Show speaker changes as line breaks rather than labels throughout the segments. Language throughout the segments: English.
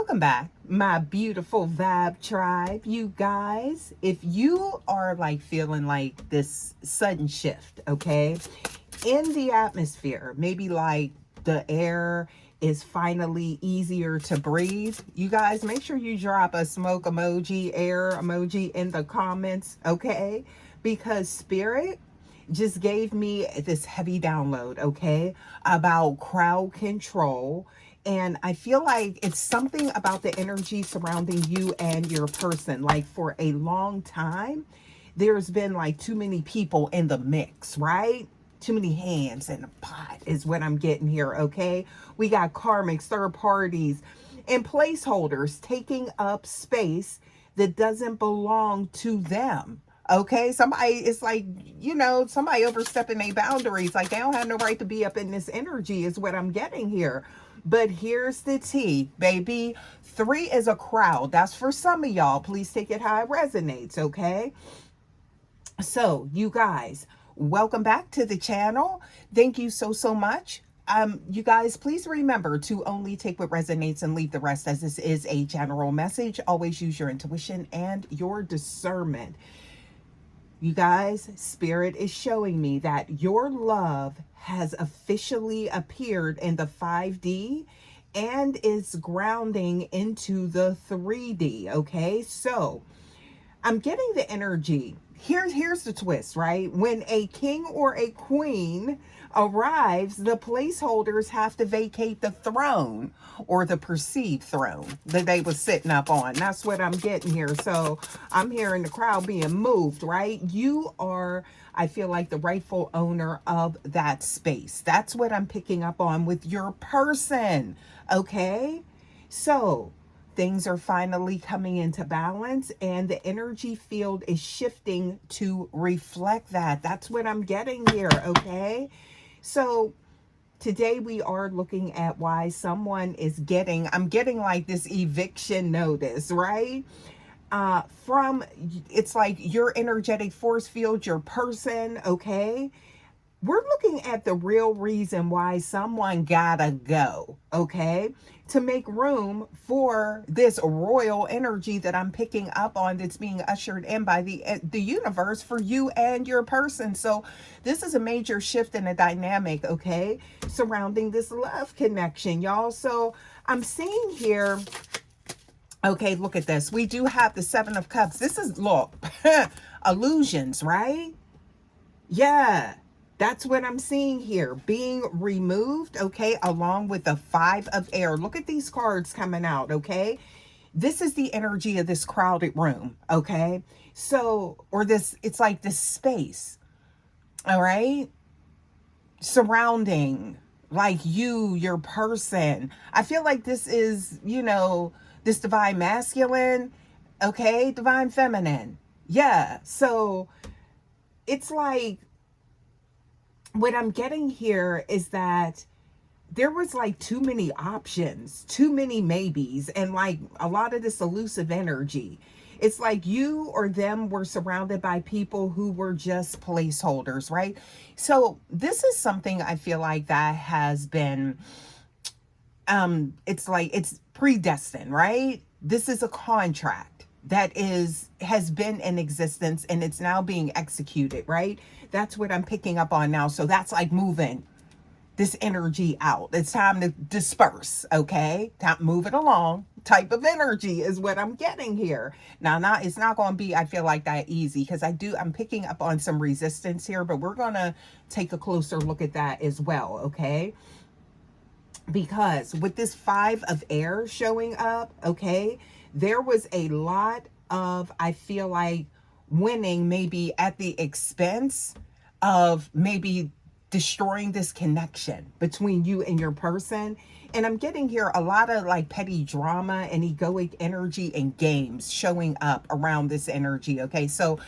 Welcome back, my beautiful vibe tribe. You guys, if you are like feeling like this sudden shift, okay, in the atmosphere, maybe like the air is finally easier to breathe, you guys make sure you drop a smoke emoji, air emoji in the comments, okay? Because spirit just gave me this heavy download, okay, about crowd control. And I feel like it's something about the energy surrounding you and your person. Like for a long time, there's been like too many people in the mix, right? Too many hands in the pot is what I'm getting here, okay? We got karmics, third parties, and placeholders taking up space that doesn't belong to them. Okay, somebody, it's like, somebody overstepping their boundaries. Like they don't have no right to be up in this energy, is what I'm getting here. But here's the tea, baby. 3 is a crowd. That's for some of y'all. Please take it how it resonates, okay? So, you guys, welcome back to the channel. Thank you so much. You guys, please remember to only take what resonates and leave the rest, as this is a general message. Always use your intuition and your discernment. You guys, Spirit is showing me that your love has officially appeared in the 5D and is grounding into the 3D, okay? So, I'm getting the energy. Here's the twist, right? When a king or a queen arrives, the placeholders have to vacate the throne, or the perceived throne that they was sitting up on. That's what I'm getting here. So I'm hearing the crowd being moved, right? You are, I feel like, the rightful owner of that space. That's what I'm picking up on with your person, okay? So things are finally coming into balance and the energy field is shifting to reflect that. That's what I'm getting here, okay? So today we are looking at why someone is I'm getting like this eviction notice, right? It's like your energetic force field, your person, okay? We're looking at the real reason why someone gotta go, okay? To make room for this royal energy that I'm picking up on, that's being ushered in by the universe for you and your person. So this is a major shift in the dynamic, okay, surrounding this love connection, y'all. So I'm seeing here, okay, look at this. We do have the 7 of Cups. This is, look, illusions, right? Yeah. That's what I'm seeing here, being removed, okay, along with the 5 of Air. Look at these cards coming out, okay? This is the energy of this crowded room, okay? So, or this, it's like this space, all right? Surrounding, like your person. I feel like this is, this divine masculine, okay? Divine feminine. Yeah, so it's like, what I'm getting here is that there was like too many options, too many maybes, and like a lot of this elusive energy. It's like you or them were surrounded by people who were just placeholders, right? So this is something I feel like that has been, it's like it's predestined, right? This is a contract that has been in existence and it's now being executed, right? That's what I'm picking up on now. So that's like moving this energy out. It's time to disperse, okay? Time, move it along type of energy is what I'm getting here. Now, it's not going to be, I feel like, that easy, because I'm picking up on some resistance here, but we're going to take a closer look at that as well, okay? Because with this 5 of Air showing up, okay, there was a lot of, I feel like, winning maybe at the expense of maybe destroying this connection between you and your person. And I'm getting here a lot of like petty drama and egoic energy and games showing up around this energy, okay? So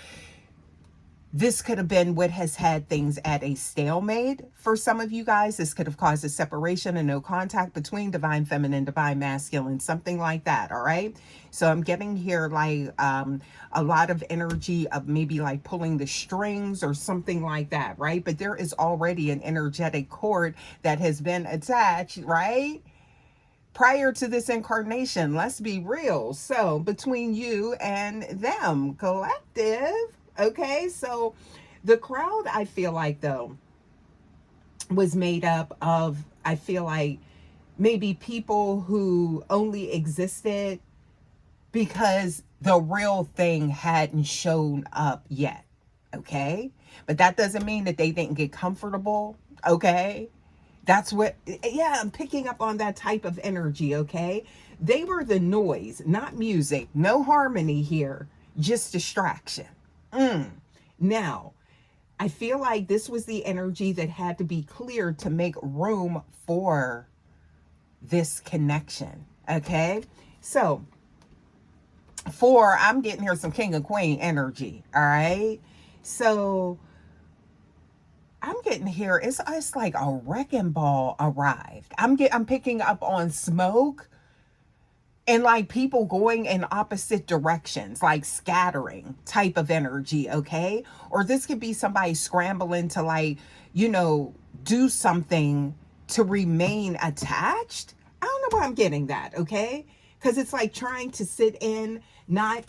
this could have been what has had things at a stalemate for some of you guys. This could have caused a separation and no contact between divine feminine, divine masculine, something like that, all right? So I'm getting here like a lot of energy of maybe like pulling the strings or something like that, right? But there is already an energetic cord that has been attached, right? prior to this incarnation. Let's be real. So between you and them, collective. Okay, so the crowd, I feel like, though, was made up of, I feel like, maybe people who only existed because the real thing hadn't shown up yet. Okay, but that doesn't mean that they didn't get comfortable. Okay, that's what, yeah, I'm picking up on that type of energy. Okay, they were the noise, not music. No harmony here, just distraction. Now, I feel like this was the energy that had to be cleared to make room for this connection. Okay, so for, I'm getting here some king and queen energy. All right, so I'm getting here, it's like a wrecking ball arrived. I'm picking up on smoke and like people going in opposite directions, like scattering type of energy. Okay, or this could be somebody scrambling to, like, do something to remain attached. I don't know why I'm getting that. Okay, because it's like trying to sit in, not,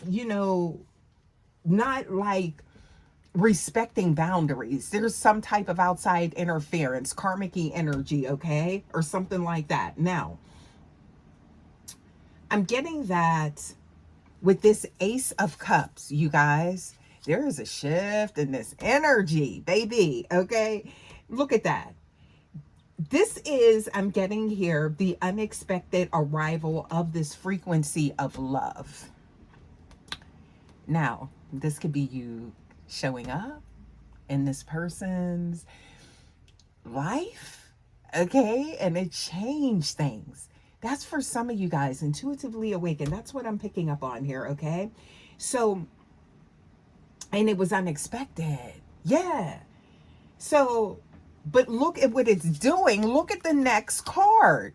not like respecting boundaries. There's some type of outside interference, karmic-y energy, okay, or something like that. Now, I'm getting that with this Ace of Cups, you guys, there is a shift in this energy, baby. Okay, look at that. This is, I'm getting here, the unexpected arrival of this frequency of love. Now, this could be you showing up in this person's life, okay, and it changed things. That's for some of you guys, intuitively awakened. That's what I'm picking up on here. Okay, so, and it was unexpected. Yeah, so, but look at what it's doing. Look at the next card.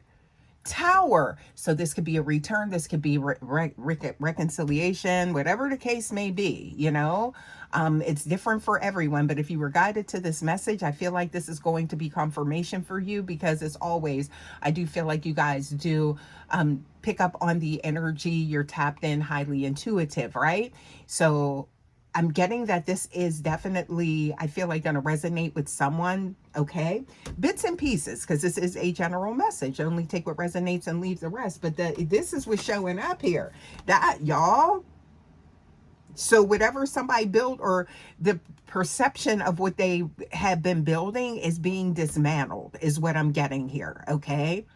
Tower. So this could be a return, this could be reconciliation, whatever the case may be. It's different for everyone, but if you were guided to this message, I feel like this is going to be confirmation for you, because as always, I do feel like you guys do pick up on the energy. You're tapped in, highly intuitive, right? So I'm getting that this is definitely, I feel like, going to resonate with someone. Okay, bits and pieces, because this is a general message. Only take what resonates and leave the rest. But this is what's showing up here, that, y'all. So whatever somebody built, or the perception of what they have been building, is being dismantled, is what I'm getting here. Okay,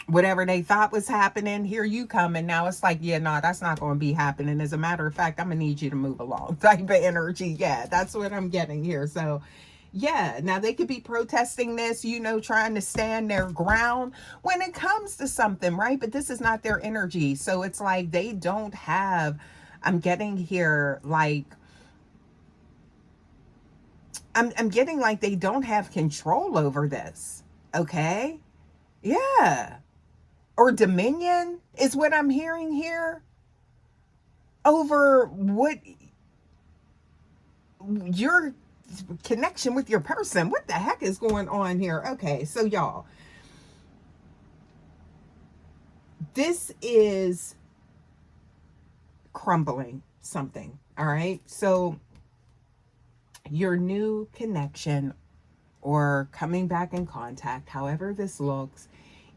whatever they thought was happening, here you come, and now it's like, yeah, no, that's not going to be happening. As a matter of fact, I'm gonna need you to move along, type of energy. Yeah, that's what I'm getting here. So yeah, now they could be protesting this, trying to stand their ground when it comes to something, right? But this is not their energy. So it's like they don't have, I'm getting here, like, I'm getting like they don't have control over this. Okay, yeah, or dominion is what I'm hearing here, over what your connection with your person. What the heck is going on here? Okay, so y'all, this is crumbling something. All right, so your new connection, or coming back in contact, however this looks,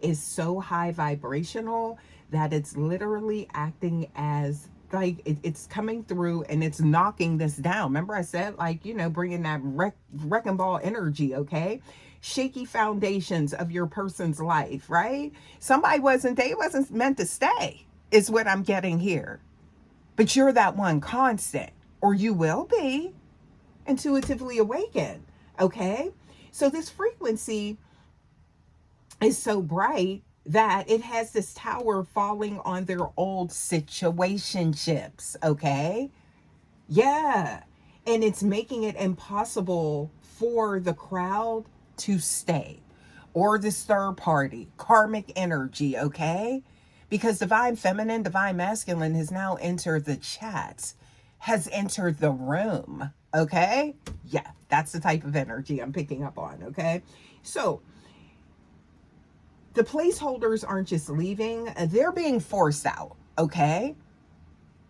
is so high vibrational that it's literally acting as, like, it's coming through and it's knocking this down. Remember I said, like, bringing that wrecking ball energy. Okay, shaky foundations of your person's life, right? They wasn't meant to stay, is what I'm getting here. But you're that one constant, or you will be, intuitively awakened. Okay, so this frequency is so bright that it has this tower falling on their old situationships. Okay, yeah, and it's making it impossible for the crowd to stay, or this third party karmic energy. Okay, because divine feminine, divine masculine has now entered the chats, has entered the room. Okay, yeah, that's the type of energy I'm picking up on. Okay, so The placeholders aren't just leaving, they're being forced out, okay?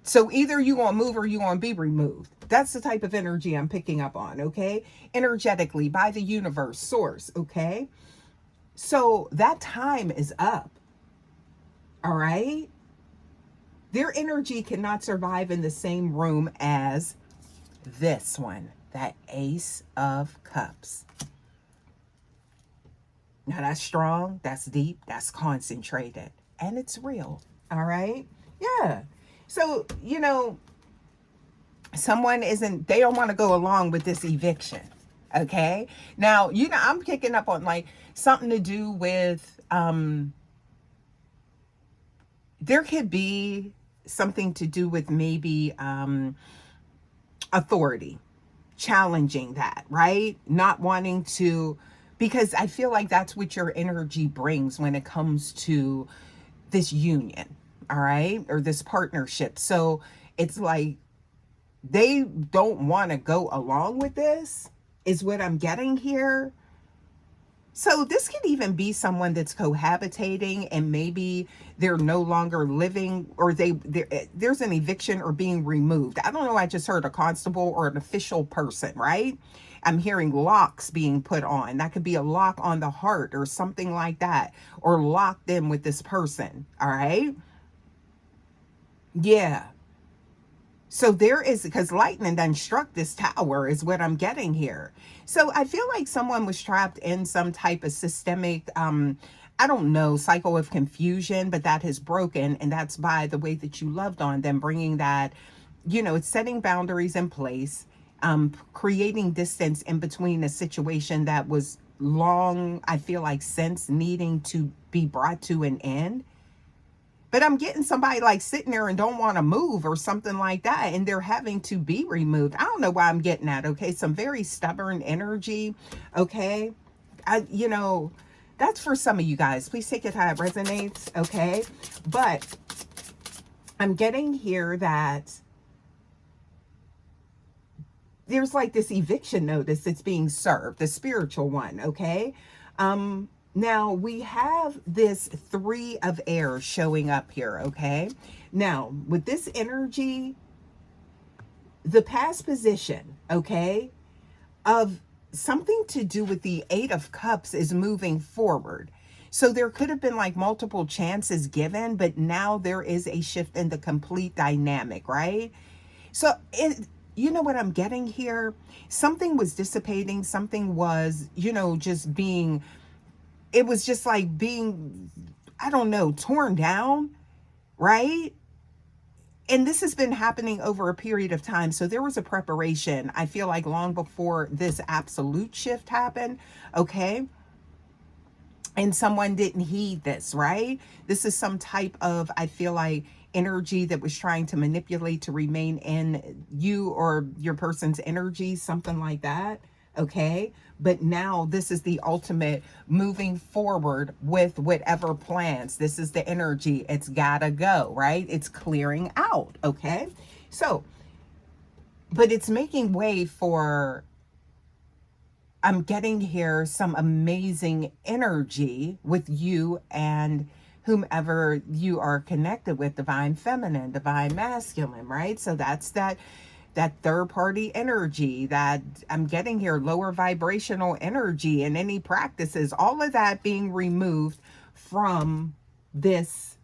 So either you want to move or you want to be removed. That's the type of energy I'm picking up on, okay? Energetically by the universe, source, okay? So that time is up, all right? Their energy cannot survive in the same room as this one, that Ace of Cups. Now that's strong, that's deep, that's concentrated, and it's real, all right? Yeah. So, you know, someone isn't, they don't want to go along with this eviction, okay? Now, you know, I'm picking up on like something to do with, there could be something to do with maybe authority, challenging that, right? Not wanting to, because I feel like that's what your energy brings when it comes to this union, all right? Or this partnership. So it's like they don't want to go along with this, is what I'm getting here. So this could even be someone that's cohabitating and maybe they're no longer living, or there's an eviction or being removed. I don't know. I just heard a constable or an official person, right? I'm hearing locks being put on. That could be a lock on the heart or something like that, or locked in with this person. All right. Yeah. So there is, because lightning done struck this tower is what I'm getting here. So I feel like someone was trapped in some type of systemic, I don't know, cycle of confusion, but that has broken. And that's by the way that you loved on them, bringing that, you know, it's setting boundaries in place, creating distance in between a situation that was long, I feel like, since needing to be brought to an end. But I'm getting somebody like sitting there and don't want to move or something like that, and they're having to be removed. I don't know why I'm getting that, okay? Some very stubborn energy, okay? You know, that's for some of you guys. Please take it how it resonates, okay? But I'm getting here that there's like this eviction notice that's being served, the spiritual one, okay? Now we have this 3 of air showing up here, okay? Now with this energy, the past position, okay, of something to do with the 8 of Cups is moving forward. So there could have been like multiple chances given, but now there is a shift in the complete dynamic, right? So you know what I'm getting here? Something was dissipating, something was, you know, just being, it was just like being, I don't know, torn down, right? And this has been happening over a period of time. So there was a preparation, I feel like, long before this absolute shift happened, okay? And someone didn't heed this, right? This is some type of, I feel like, energy that was trying to manipulate to remain in you or your person's energy, something like that, okay? But now this is the ultimate moving forward with whatever plans. This is the energy. It's gotta go, right? It's clearing out, okay? So, but it's making way for, I'm getting here some amazing energy with you and whomever you are connected with, divine feminine, divine masculine, right? So that's that third party energy that I'm getting here, lower vibrational energy, and any practices, all of that being removed from this,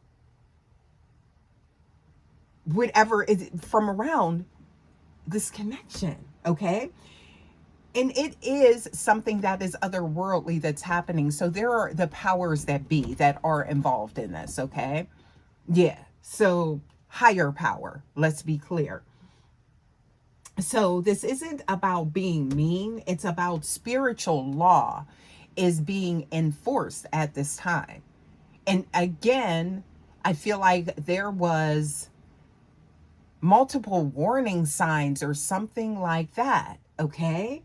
whatever is from around this connection, okay? And it is something that is otherworldly that's happening. So there are the powers that be that are involved in this, okay? Yeah, so higher power, let's be clear. So this isn't about being mean. It's about spiritual law is being enforced at this time. And again, I feel like there was multiple warning signs or something like that, okay?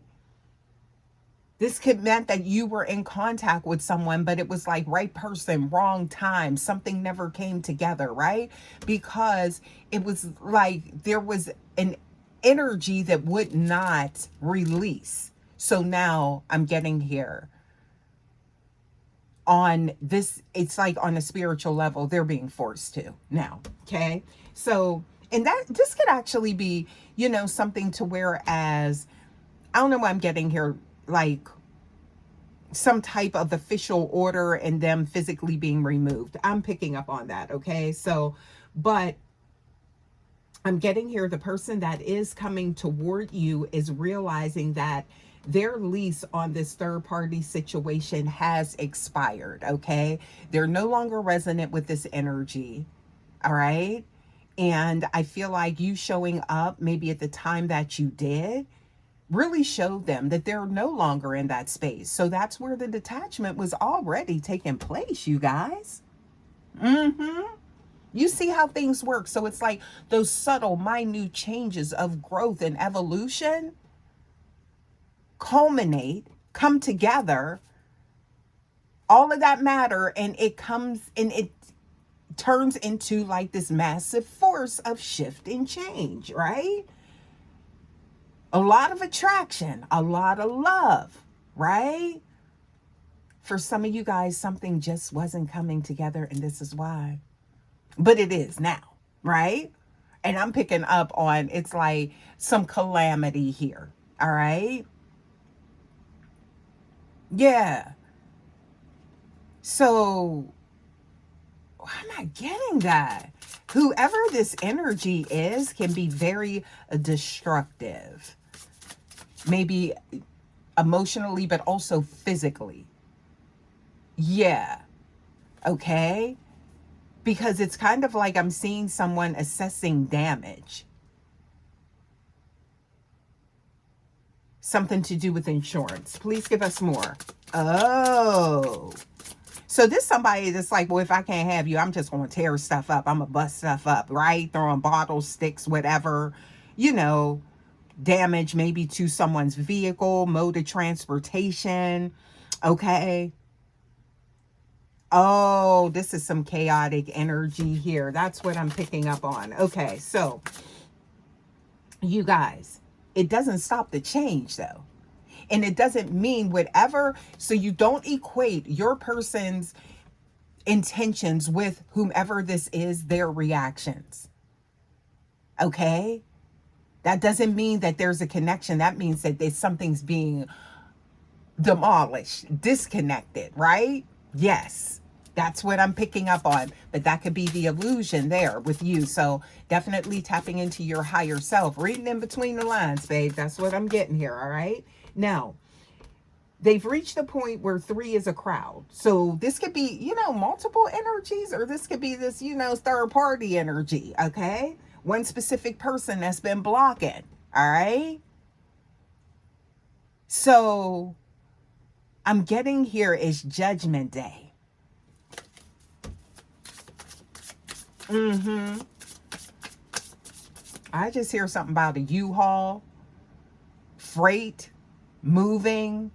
This could meant that you were in contact with someone, but it was like right person, wrong time. Something never came together, right? Because it was like there was an energy that would not release. So now I'm getting here. on this, it's like on a spiritual level, they're being forced to now. Okay. So, and that this could actually be, you know, something to where as, I don't know what I'm getting here, like some type of official order and them physically being removed. I'm picking up on that. Okay. So, but I'm getting here, the person that is coming toward you is realizing that their lease on this third party situation has expired. Okay. They're no longer resonant with this energy. All right. And I feel like you showing up maybe at the time that you did really showed them that they're no longer in that space. So that's where the detachment was already taking place, you guys. You see how things work. So it's like those subtle, minute changes of growth and evolution culminate, come together, all of that matter, and it comes and it turns into like this massive force of shift and change, right? A lot of attraction, a lot of love, right? For some of you guys, something just wasn't coming together, and this is why. But it is now, right? And I'm picking up on, it's like some calamity here, all right? Yeah. So I'm not getting that. Whoever this energy is can be very destructive. Maybe emotionally, but also physically. Yeah. Okay. Because it's kind of like I'm seeing someone assessing damage. Something to do with insurance. Please give us more. Oh. So this somebody that's like, well, if I can't have you, I'm just going to tear stuff up. I'm going to bust stuff up, right? Throwing bottles, sticks, whatever, you know, damage maybe to someone's vehicle, mode of transportation. Okay. Oh, this is some chaotic energy here. That's what I'm picking up on. Okay. So you guys, it doesn't stop the change though. And it doesn't mean whatever. So you don't equate your person's intentions with whomever this is, their reactions. Okay? That doesn't mean that there's a connection. That means that there's something's being demolished, disconnected, right? Yes. That's what I'm picking up on. But that could be the illusion there with you. So definitely tapping into your higher self. Reading in between the lines, babe. That's what I'm getting here, all right? Now, they've reached a point where 3 is a crowd. So this could be, you know, multiple energies, or this could be this, you know, third party energy, okay? One specific person that's been blocking, all right? So I'm getting here is Judgment Day. I just hear something about a U-Haul, freight, moving.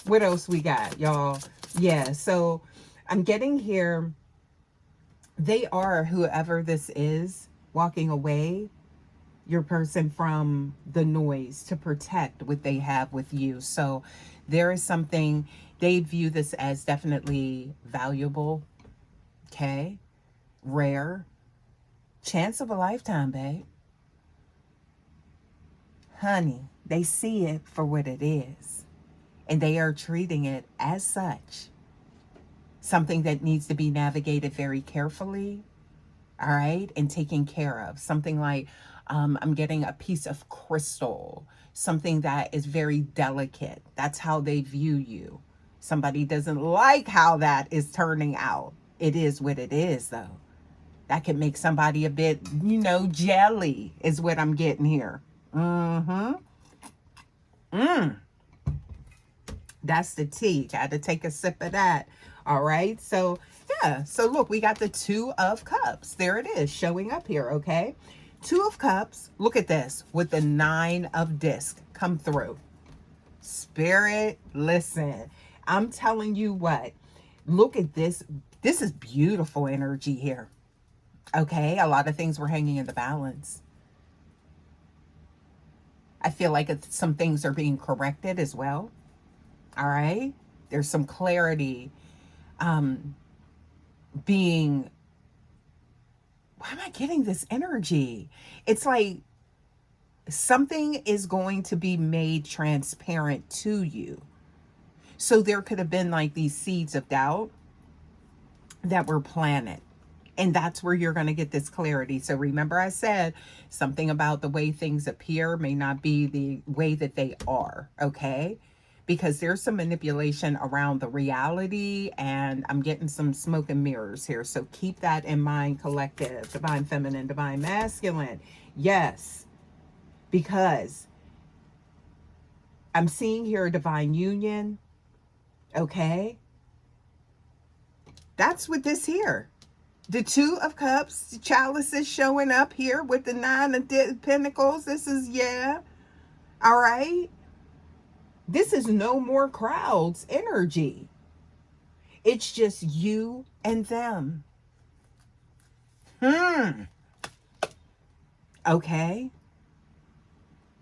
What else we got, y'all? Yeah, so I'm getting here, they are, whoever this is, walking away, your person, from the noise to protect what they have with you. So there is something, they view this as definitely valuable, okay? Rare. Chance of a lifetime, babe. Honey, they see it for what it is. And they are treating it as such. Something that needs to be navigated very carefully, all right, and taken care of. Something like, I'm getting a piece of crystal, something that is very delicate. That's how they view you. Somebody doesn't like how that is turning out. It is what it is, though. That could make somebody a bit, you know, jelly is what I'm getting here. That's the tea. Got to take a sip of that. All right. So, yeah. So, look, we got the 2 of Cups. There it is showing up here. Okay. 2 of Cups. Look at this with the 9 of Disc come through. Spirit, listen. I'm telling you what. Look at this. This is beautiful energy here. Okay. A lot of things were hanging in the balance. I feel like some things are being corrected as well. All right. There's some clarity being, why am I getting this energy? It's like something is going to be made transparent to you. So there could have been like these seeds of doubt that were planted. And that's where you're going to get this clarity. So remember, I said something about the way things appear may not be the way that they are. Okay. Because there's some manipulation around the reality, and I'm getting some smoke and mirrors here. So keep that in mind, collective, divine feminine, divine masculine. Yes. Because I'm seeing here a divine union. Okay. That's what this here. The Two of Cups, the chalices showing up here with the Nine of Pentacles. This is, yeah. All right. This is no more crowds energy. It's just you and them. Okay.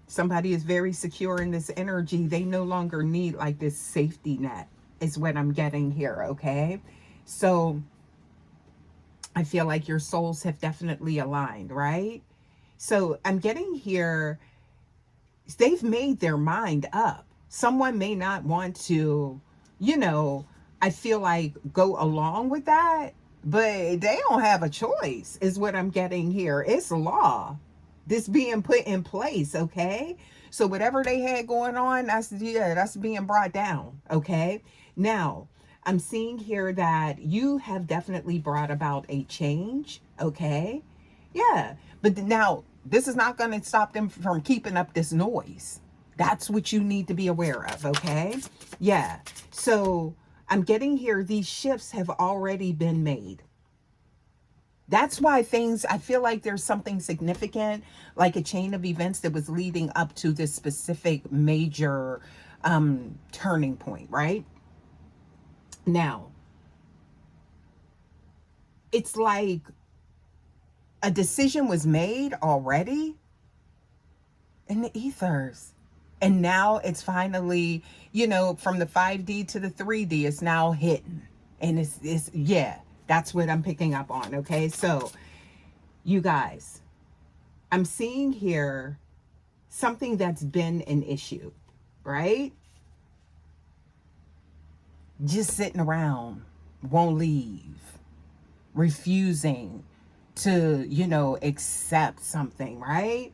Somebody is very secure in this energy. They no longer need like this safety net is what I'm getting here. Okay. So I feel like your souls have definitely aligned, right? So I'm getting here, they've made their mind up. Someone may not want to, I feel like go along with that, but they don't have a choice, is what I'm getting here. It's law. This being put in place, okay? So whatever they had going on, that's being brought down, okay? Now, I'm seeing here that you have definitely brought about a change, okay? Yeah, but now this is not going to stop them from keeping up this noise. That's what you need to be aware of, okay? Yeah, so I'm getting here, these shifts have already been made. That's why I feel like there's something significant, like a chain of events that was leading up to this specific major turning point, right? Now, it's like a decision was made already in the ethers. And now it's finally, from the 5D to the 3D, it's now hitting. And it's yeah, that's what I'm picking up on. Okay. So you guys, I'm seeing here something that's been an issue, right? Just sitting around, won't leave, refusing to, accept something, right?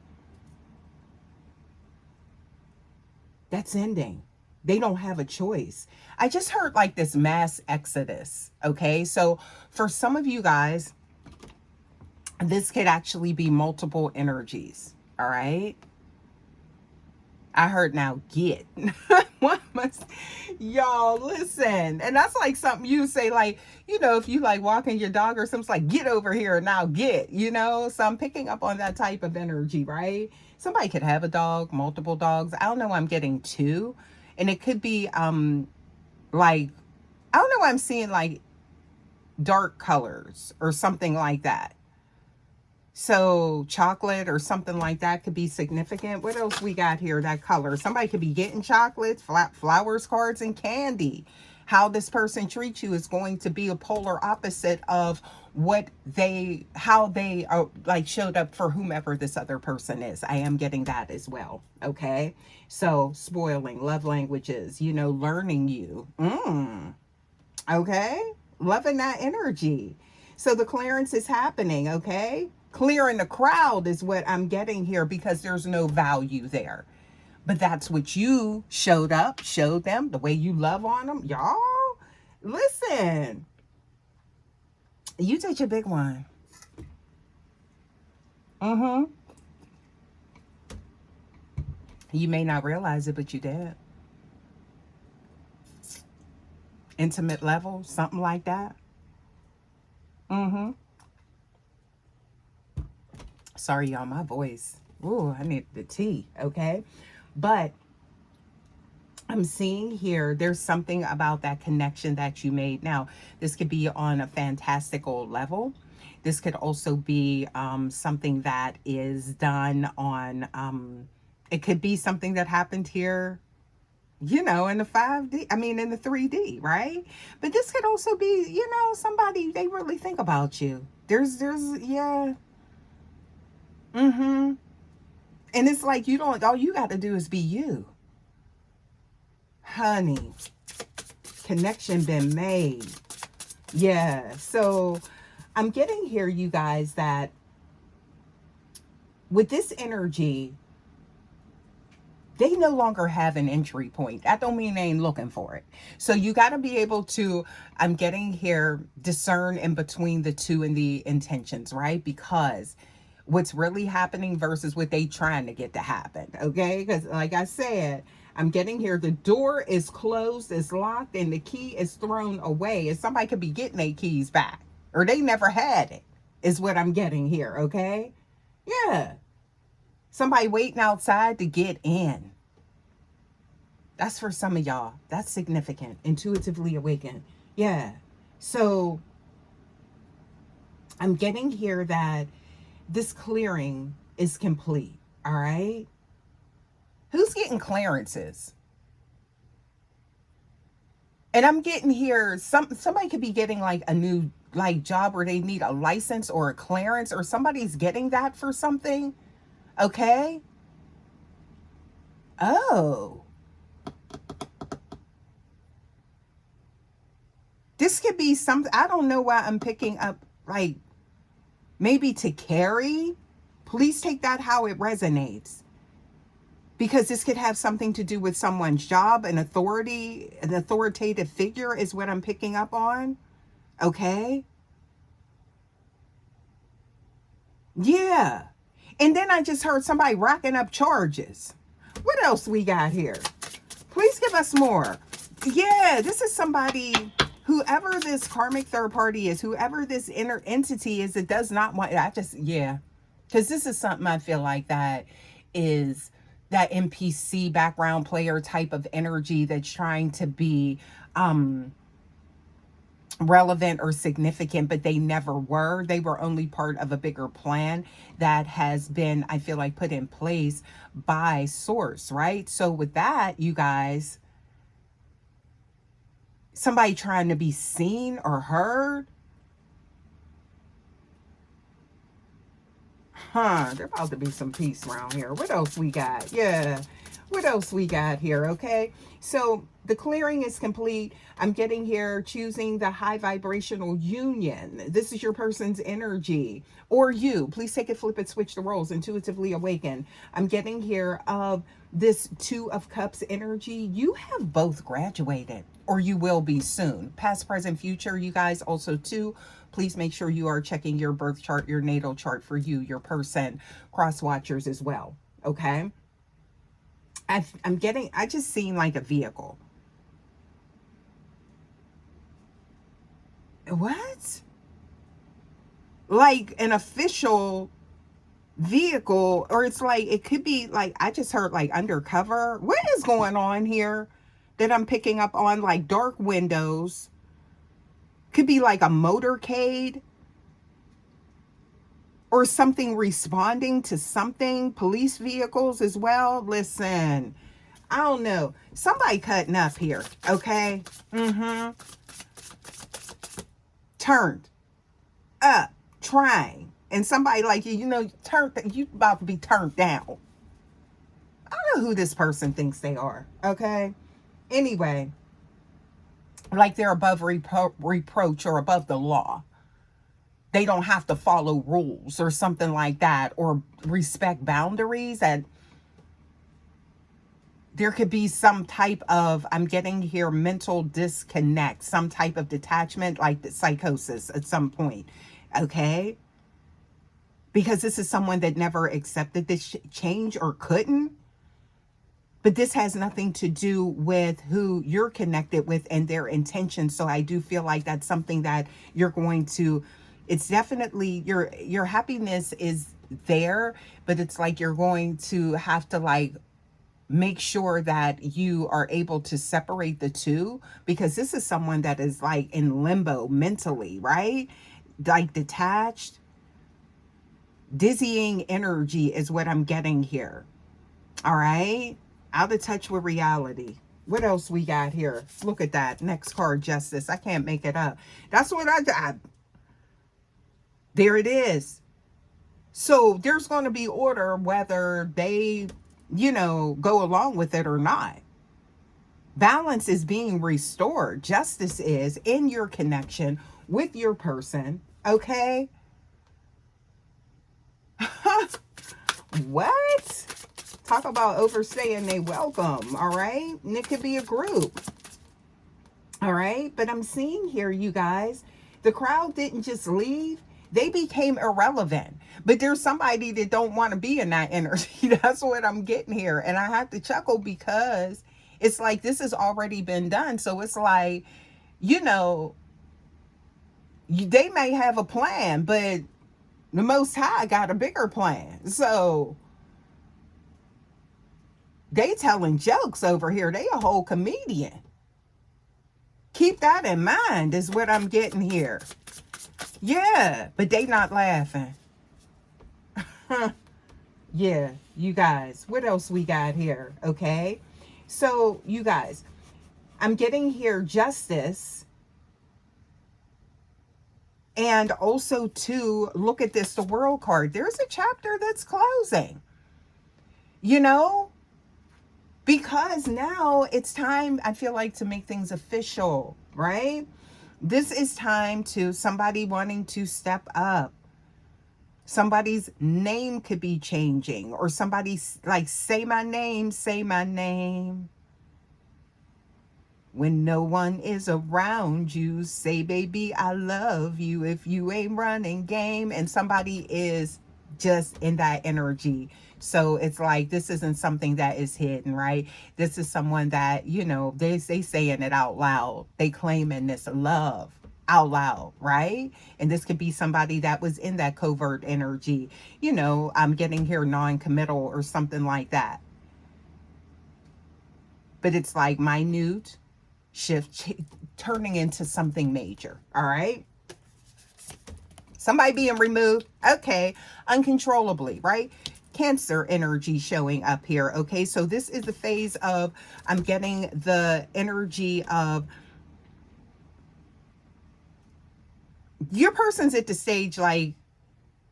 That's ending. They don't have a choice. I just heard like this mass exodus. Okay. So for some of you guys, this could actually be multiple energies. All right. I heard now get. What must y'all listen? And that's like something you say, like, if you like walking your dog or something, it's like, get over here now, get, so I'm picking up on that type of energy, right? Somebody could have a dog, multiple dogs. I don't know, I'm getting two. And it could be like, I don't know why I'm seeing like dark colors or something like that. So chocolate or something like that could be significant. What else we got here? That color. Somebody could be getting chocolates, flowers, cards, and candy. How this person treats you is going to be a polar opposite of how they are like showed up for whomever this other person is. I am getting that as well. Okay. So spoiling, love languages, learning you. Okay. Loving that energy. So the clearance is happening. Okay. Clearing the crowd is what I'm getting here, because there's no value there. But that's what you showed them, the way you love on them. Y'all, listen. You take your big one. You may not realize it, but you did. Intimate level, something like that. Sorry, y'all, my voice. Ooh, I need the tea, okay? But I'm seeing here, there's something about that connection that you made. Now, this could be on a fantastical level. This could also be something that is done on, it could be something that happened here you know, in the 5D, I mean, in the 3D, right? But this could also be, you know, somebody, they really think about you. Yeah. Mm-hmm. And it's like, you don't, all you got to do is be you. Honey, connection been made. Yeah. So I'm getting here, you guys, that with this energy, they no longer have an entry point. That don't mean they ain't looking for it. So you got to be able to, I'm getting here, discern in between the two and the intentions, right? Because what's really happening versus what they trying to get to happen, okay? Because like I said, I'm getting here, the door is closed, is locked, and the key is thrown away. And somebody could be getting their keys back, or they never had it, is what I'm getting here, okay? Yeah. Somebody waiting outside to get in. That's for some of y'all. That's significant. Intuitively awakened. Yeah. So I'm getting here that this clearing is complete. All right. Who's getting clearances? And I'm getting here, somebody could be getting like a new like job where they need a license or a clearance, or somebody's getting that for something. Okay. Oh. This could be something, I don't know why I'm picking up, like, maybe to carry. Please take that how it resonates. Because this could have something to do with someone's job, an authority, an authoritative figure is what I'm picking up on. Okay? Yeah. And then I just heard somebody racking up charges. What else we got here? Please give us more. Yeah, this is somebody, whoever this karmic third party is, whoever this inner entity is that does not want, yeah. Because this is something I feel like that is that NPC background player type of energy that's trying to be relevant or significant, but they never were. They were only part of a bigger plan that has been, I feel like, put in place by source, right? So with that, you guys, somebody trying to be seen or heard, there about to be some peace around here. What else we got? Yeah. What else we got here? Okay. So the clearing is complete. I'm getting here, choosing the high vibrational union. This is your person's energy, or you. Please take it, flip it, switch the roles. Intuitively awaken. I'm getting here of this Two of Cups energy. You have both graduated, or you will be soon. Past, present, future. You guys also too. Please make sure you are checking your birth chart, your natal chart for you, your person, cross watchers as well. Okay. I just seen like a vehicle. What? Like an official vehicle, or it's like, it could be like, I just heard like undercover. What is going on here that I'm picking up on? Like dark windows. Could be like a motorcade or something responding to something. Police vehicles as well. Listen, I don't know. Somebody cutting up here. Okay. Turned up, trying. And somebody like you know, you about to be turned down. I don't know who this person thinks they are. Okay. Anyway, like they're above reproach or above the law. They don't have to follow rules or something like that, or respect boundaries. And there could be some type of, I'm getting here, mental disconnect, some type of detachment, like the psychosis at some point. Okay. Because this is someone that never accepted this change or couldn't. But this has nothing to do with who you're connected with and their intentions. So I do feel like that's something that you're going to, it's definitely, your happiness is there, but it's like you're going to have to like make sure that you are able to separate the two, because this is someone that is like in limbo mentally, right? Like detached, dizzying energy is what I'm getting here. All right. Out of touch with reality. What else we got here? Look at that. Next card, Justice. I can't make it up. That's what I there it is. So there's going to be order whether they, go along with it or not. Balance is being restored. Justice is in your connection with your person. Okay? What? Talk about overstaying they welcome. All right? And it could be a group. All right? But I'm seeing here, you guys, the crowd didn't just leave. They became irrelevant. But there's somebody that don't want to be in that energy. That's what I'm getting here. And I have to chuckle because it's like this has already been done. So it's like, they may have a plan, but the Most High got a bigger plan. So they telling jokes over here. They a whole comedian. Keep that in mind is what I'm getting here. Yeah, but they not laughing. Yeah, you guys. What else we got here? Okay. So, you guys, I'm getting here justice. And also, to look at this, the world card. There's a chapter that's closing. Because now it's time, I feel like, to make things official, right? This is time to somebody wanting to step up. Somebody's name could be changing, or somebody's like, say my name, say my name. When no one is around you, say, baby, I love you if you ain't running game. And somebody is just in that energy. So it's like, this isn't something that is hidden, right? This is someone that, they saying it out loud. They claiming this love out loud, right? And this could be somebody that was in that covert energy. I'm getting here non-committal or something like that. But it's like minute shift turning into something major. All right. Somebody being removed. Okay. Uncontrollably, right? Cancer energy showing up here. Okay. So this is the phase of, I'm getting the energy of your person's at the stage like,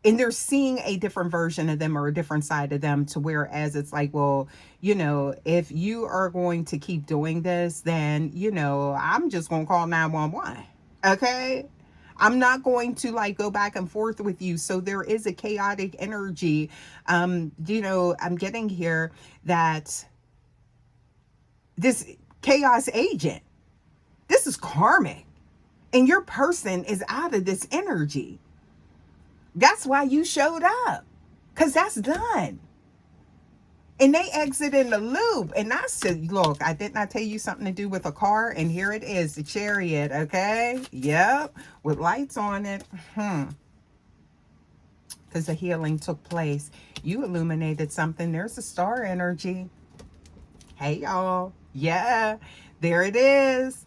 and they're seeing a different version of them or a different side of them, to whereas it's like, well, if you are going to keep doing this, then, I'm just going to call 911. Okay. I'm not going to like go back and forth with you. So there is a chaotic energy. I'm getting here that this chaos agent, this is karmic, and your person is out of this energy. That's why you showed up, because that's done. And they exit in the loop. And I said, look, I did not tell you something to do with a car. And here it is, the chariot. Okay. Yep. With lights on it. Because the healing took place. You illuminated something. There's a star energy. Hey, y'all. Yeah. There it is.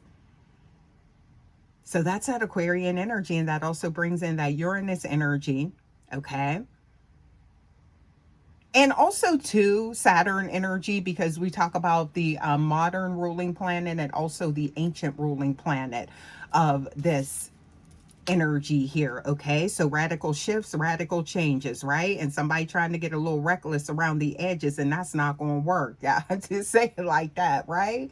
So that's that Aquarian energy, and that also brings in that Uranus energy, okay? And also, too, Saturn energy, because we talk about the modern ruling planet and also the ancient ruling planet of this energy here, okay? So radical shifts, radical changes, right? And somebody trying to get a little reckless around the edges, and that's not going to work. Yeah, just say it like that, right?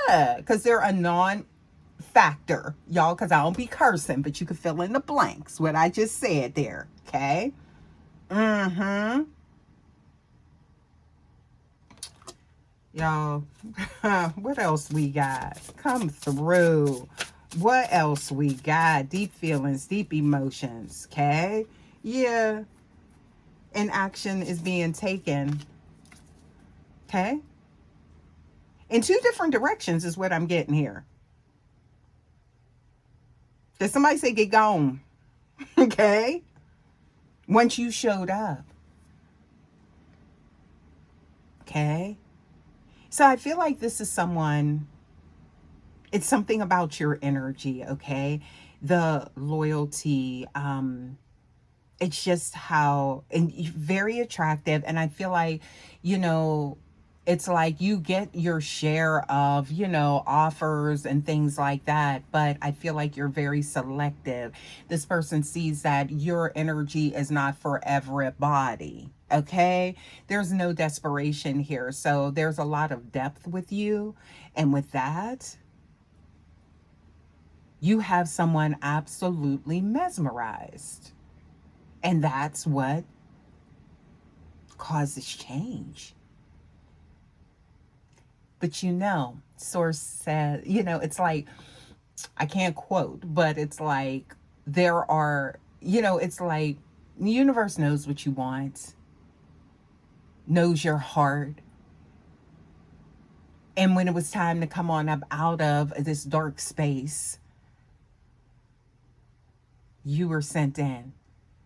Yeah, because they're a non-factor, y'all, because I don't be cursing, but you can fill in the blanks, what I just said there, okay? Y'all, what else we got? Come through. What else we got? Deep feelings, deep emotions, okay? Yeah. And action is being taken, okay? In two different directions is what I'm getting here. Did somebody say get gone? Okay? Once you showed up. Okay? So I feel like this is someone, it's something about your energy, okay? The loyalty, it's just how, and very attractive. And I feel like, It's like you get your share of, offers and things like that, but I feel like you're very selective. This person sees that your energy is not for everybody. Okay? There's no desperation here. So there's a lot of depth with you. And with that, you have someone absolutely mesmerized. And that's what causes change. But source says, it's like, I can't quote, but it's like there are, it's like the universe knows what you want, knows your heart. And when it was time to come on up out of this dark space, you were sent in.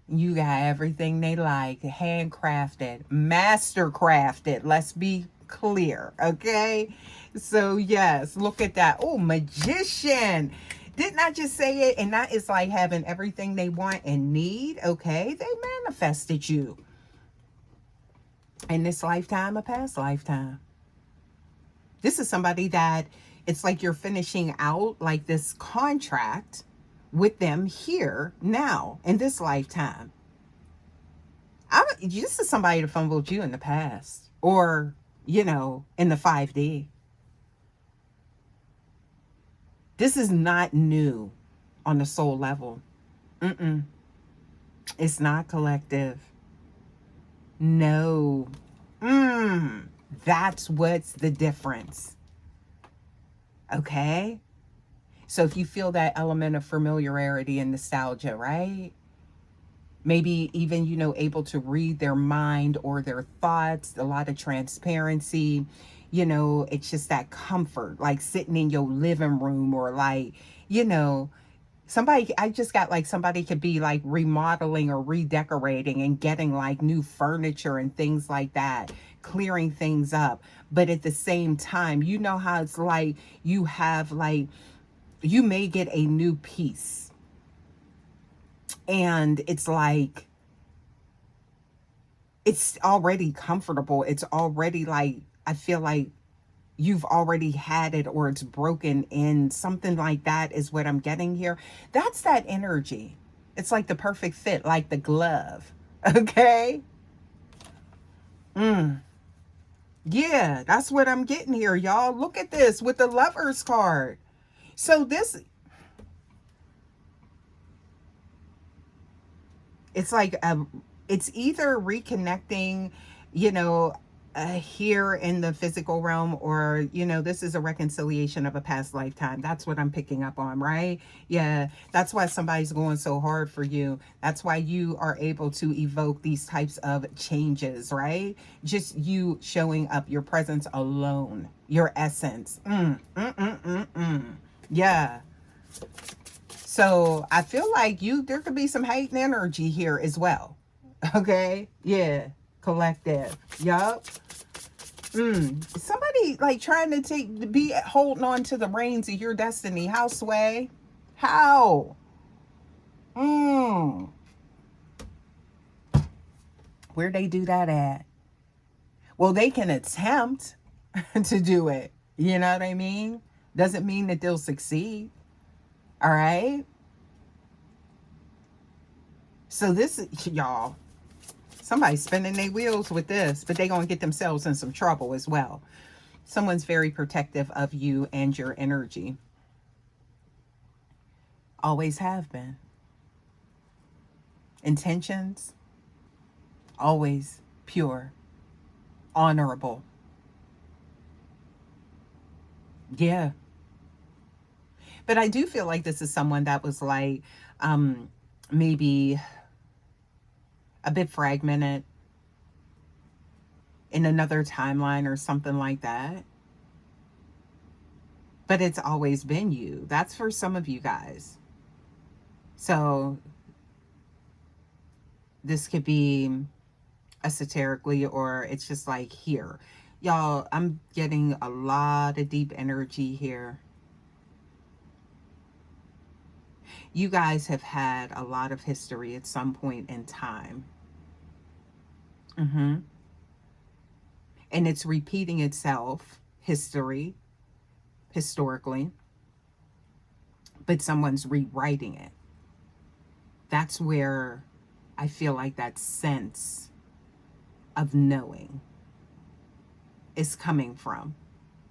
You got everything they like, handcrafted, master crafted. Let's be clear, okay? So, yes, look at that. Oh, magician. Didn't I just say it? And that is like having everything they want and need, okay? They manifested you in this lifetime, a past lifetime. This is somebody that it's like you're finishing out like this contract with them here now in this lifetime. This is somebody that fumbled you in the past or, in the 5D. This is not new on the soul level. It's not collective. No. That's what's the difference. Okay? So if you feel that element of familiarity and nostalgia, right? Maybe even, able to read their mind or their thoughts, a lot of transparency, it's just that comfort, like sitting in your living room or like, I just got like somebody could be like remodeling or redecorating and getting like new furniture and things like that, clearing things up. But at the same time, you know how it's like you have like, you may get a new piece and it's like, it's already comfortable. It's already like, I feel like you've already had it or it's broken in. Something like that is what I'm getting here. That's that energy. It's like the perfect fit, like the glove. Okay? Yeah, that's what I'm getting here, y'all. Look at this with the Lovers card. So this, it's like it's either reconnecting, here in the physical realm, or this is a reconciliation of a past lifetime. That's what I'm picking up on, right? Yeah, that's why somebody's going so hard for you. That's why you are able to evoke these types of changes, right? Just you showing up, your presence alone, your essence. Yeah. So I feel like there could be some heightened energy here as well. Okay? Yeah. Collective. Yup. Somebody like trying to be holding on to the reins of your destiny. How, Sway? How? Where they do that at? Well, they can attempt to do it. You know what I mean? Doesn't mean that they'll succeed. All right? So this, y'all, somebody's spinning their wheels with this, but they're going to get themselves in some trouble as well. Someone's very protective of you and your energy. Always have been. Intentions, always pure, honorable. Yeah. But I do feel like this is someone that was like, maybe a bit fragmented in another timeline or something like that. But it's always been you. That's for some of you guys. So this could be esoterically, or it's just like here. Y'all, I'm getting a lot of deep energy here. You guys have had a lot of history at some point in time. and it's repeating itself historically, but someone's rewriting it. That's where I feel like that sense of knowing is coming from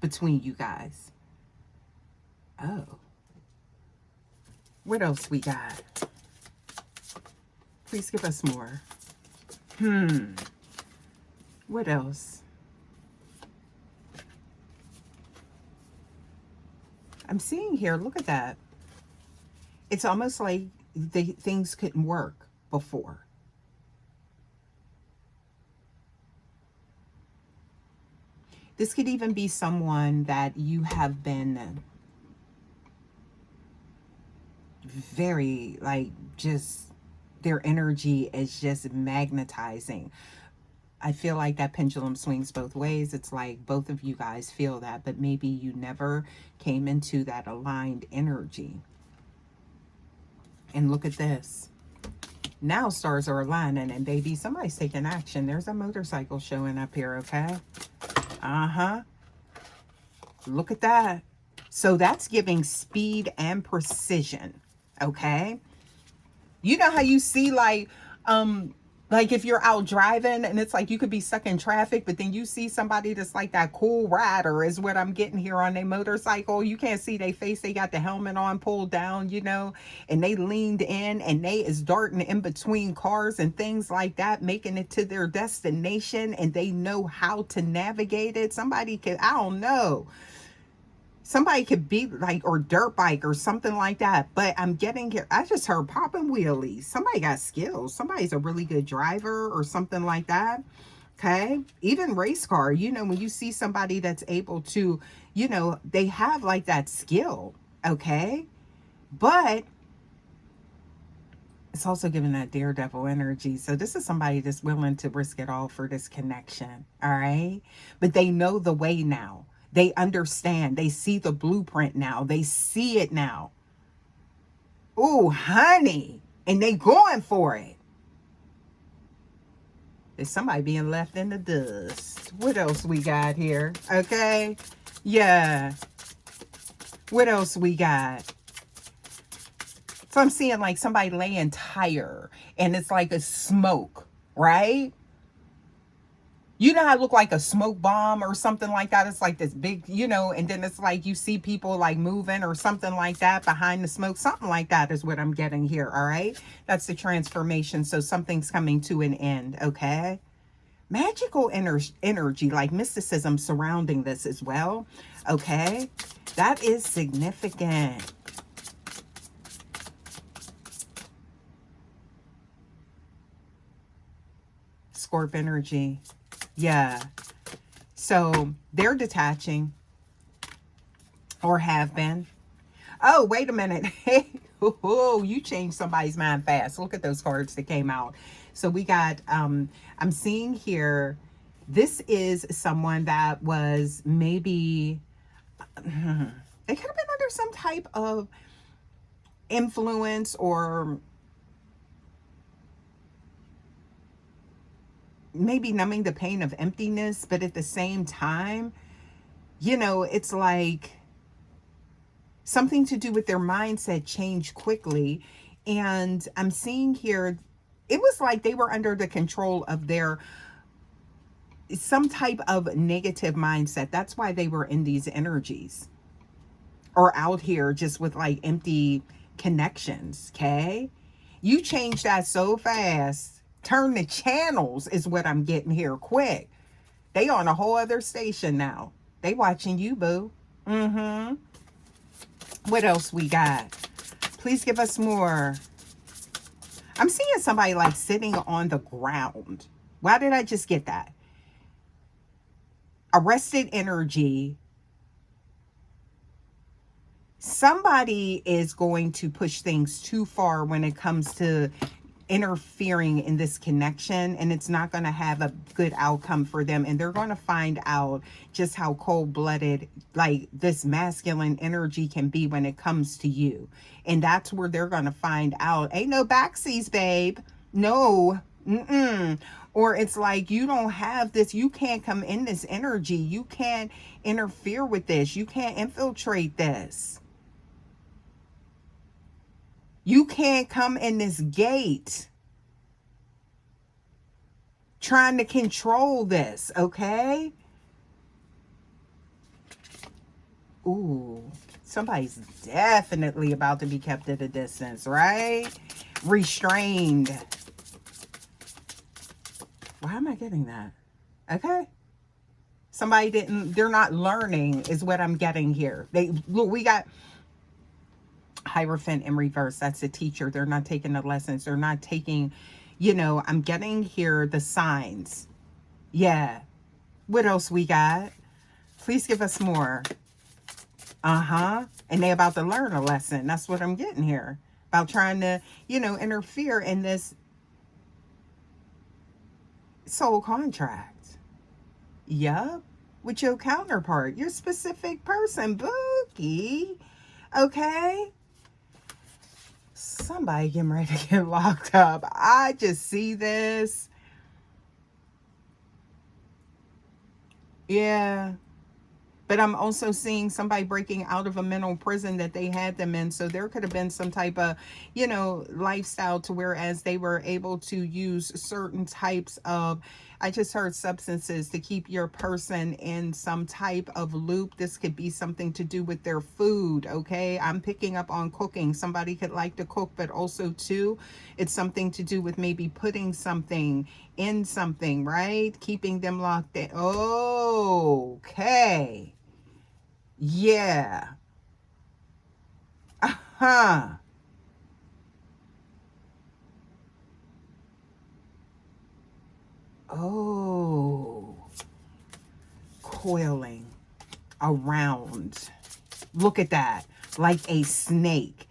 between you guys. Oh. What else we got? Please give us more. What else? I'm seeing here, look at that. It's almost like things couldn't work before. This could even be someone that you have been very, like, just, their energy is just magnetizing. I feel like that pendulum swings both ways. It's like both of you guys feel that, but maybe you never came into that aligned energy. And look at this. Now stars are aligning, and baby, somebody's taking action. There's a motorcycle showing up here, okay? Look at that. So that's giving speed and precision, okay? You know how you see, like if you're out driving and it's like you could be stuck in traffic, but then you see somebody that's like that cool rider is what I'm getting here on their motorcycle. You can't see their face. They got the helmet on, pulled down, you know, and they leaned in and they is darting in between cars and things like that, making it to their destination, and they know how to navigate it. Somebody could, I don't know. Somebody could be like, or dirt bike or something like that. But I'm getting here. I just heard popping wheelies. Somebody got skills. Somebody's a really good driver or something like that. Okay. Even race car, you know, when you see somebody that's able to, you know, they have like that skill. Okay. But it's also giving that daredevil energy. So this is somebody that's willing to risk it all for this connection. All right. But they know the way now. They understand. They see the blueprint now. They see it now. Ooh, honey. And they going for it. There's somebody being left in the dust. What else we got here? Okay. Yeah. What else we got? So I'm seeing like somebody laying tire, and it's like a smoke, right? You know how it look like a smoke bomb or something like that? It's like this big, you know, and then it's like you see people like moving or something like that behind the smoke. Something like that is what I'm getting here, all right? That's the transformation. So something's coming to an end, okay? Magical energy, like mysticism surrounding this as well, okay? That is significant. Scorp energy. Yeah. So they're detaching, or have been. Oh, wait a minute. Oh, you changed somebody's mind fast. Look at those cards that came out. So we got, I'm seeing here, this is someone that was maybe, they could have been under some type of influence, or maybe numbing the pain of emptiness, but at the same time, you know, it's like something to do with their mindset changed quickly. And I'm seeing here, it was like they were under the control of their, some type of negative mindset. That's why they were in these energies, or out here just with like empty connections. Okay. You changed that so fast. Turn the channels is what I'm getting here quick. They on a whole other station now. They watching you, boo. What else we got? Please give us more. I'm seeing somebody like sitting on the ground. Why did I just get that? Arrested energy. Somebody is going to push things too far when it comes to interfering in this connection, and it's not going to have a good outcome for them, and they're going to find out just how cold-blooded like this masculine energy can be when it comes to you. And that's where they're going to find out ain't no backseas, babe. No, Or it's like, you don't have this, you can't come in this energy. You can't interfere with this. You can't infiltrate this. You can't come in this gate trying to control this, okay? Ooh, somebody's definitely about to be kept at a distance, right? Restrained. Why am I getting that? Okay. Somebody they're not learning is what I'm getting here. Look, we got Hierophant in reverse. That's the teacher. They're not taking the lessons. They're not taking, I'm getting here the signs. Yeah. What else we got? Please give us more. And they about to learn a lesson. That's what I'm getting here. About trying to, interfere in this soul contract. Yup. With your counterpart, your specific person, Bookie. Okay? Somebody getting ready to get locked up. I just see this. Yeah. But I'm also seeing somebody breaking out of a mental prison that they had them in. So there could have been some type of, lifestyle to whereas they were able to use certain types of, I just heard substances to keep your person in some type of loop. This could be something to do with their food, okay? I'm picking up on cooking. Somebody could like to cook, but also too, it's something to do with maybe putting something in something, right? Keeping them locked in. Okay. Yeah. Uh-huh. Oh. Coiling around. Look at that. Like a snake.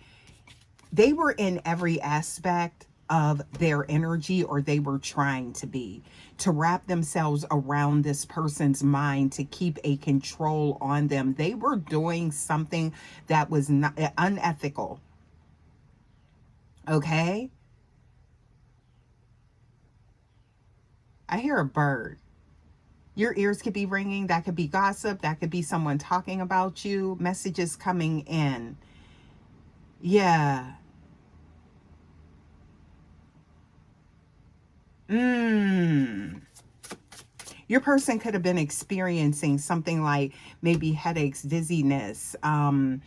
They were in every aspect of their energy, or they were trying to be, to wrap themselves around this person's mind, to keep a control on them. They were doing something that was not unethical. Okay? I hear a bird. Your ears could be ringing. That could be gossip. That could be someone talking about you. Messages coming in. Yeah. Your person could have been experiencing something like maybe headaches, dizziness, something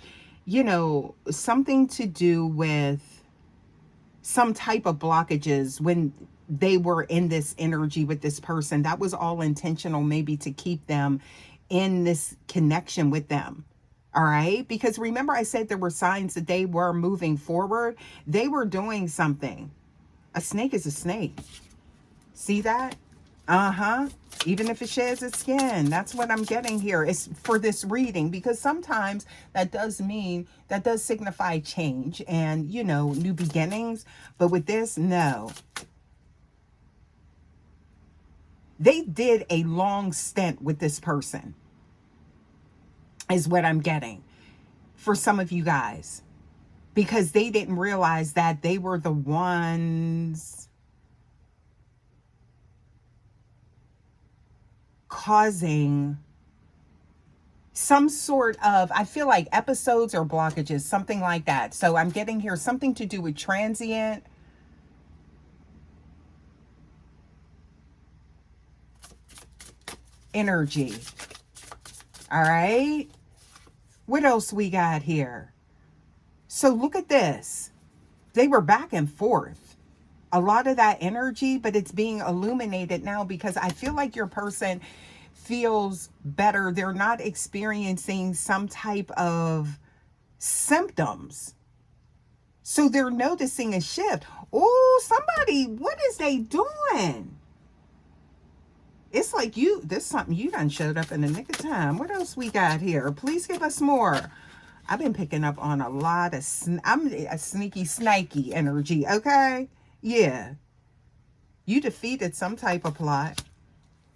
to do with some type of blockages when they were in this energy with this person. That was all intentional, maybe to keep them in this connection with them. All right. Because remember, I said there were signs that they were moving forward. They were doing something. A snake is a snake. See that? Even if it sheds its skin. That's what I'm getting here. It's for this reading, because sometimes that does signify change and, new beginnings. But with this, no. They did a long stint with this person, is what I'm getting for some of you guys, because they didn't realize that they were the ones causing some sort of, I feel like, episodes or blockages, something like that. So I'm getting here something to do with transient energy. All right. What else we got here? So look at this. They were back and forth. A lot of that energy, but it's being illuminated now because I feel like your person feels better. They're not experiencing some type of symptoms. So they're noticing a shift. Oh, somebody, what is they doing? It's like there's something you done showed up in the nick of time. What else we got here? Please give us more. I've been picking up on a lot of, I'm a sneaky, snaky energy, okay? Yeah. You defeated some type of plot.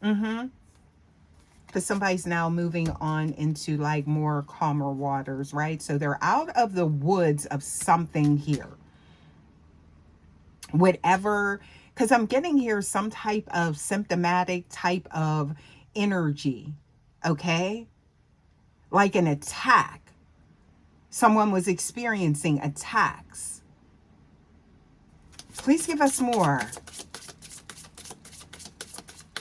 Because somebody's now moving on into like more calmer waters, right? So they're out of the woods of something here. Whatever Because I'm getting here some type of symptomatic type of energy, okay? Like an attack. Someone was experiencing attacks. Please give us more.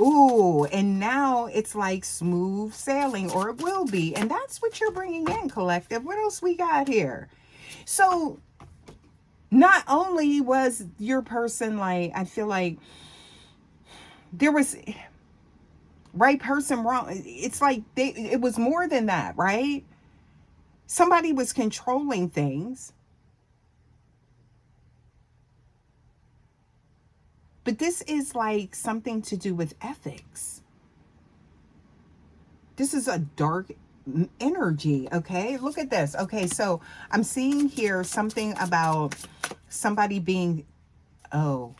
Ooh, and now it's like smooth sailing, or it will be. And that's what you're bringing in, collective. What else we got here? So not only was your person like, I feel like there was right person, wrong. It's like it was more than that, right? Somebody was controlling things. But this is like something to do with ethics. This is a dark energy, okay? Look at this. Okay, so I'm seeing here something about somebody being, oh.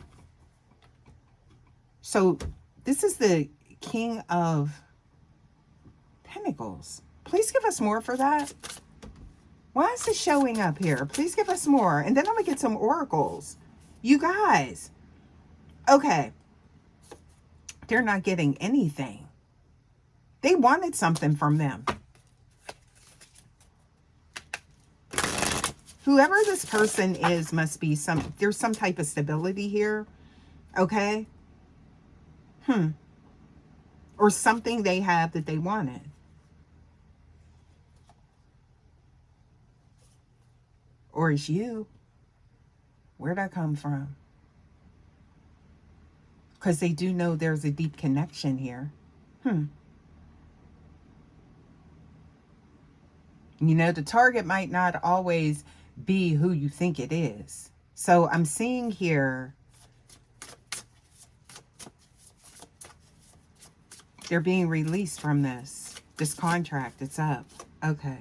So this is the King of Pentacles. Please give us more for that. Why is this showing up here? Please give us more. And then I'm going to get some oracles. You guys. Okay. They're not getting anything. They wanted something from them. Whoever this person is must be there's some type of stability here. Okay? Or something they have that they wanted. Or it's you. Where'd that come from? Because they do know there's a deep connection here. You know, the target might not always be who you think it is. So I'm seeing here, they're being released from this contract. It's up. Okay.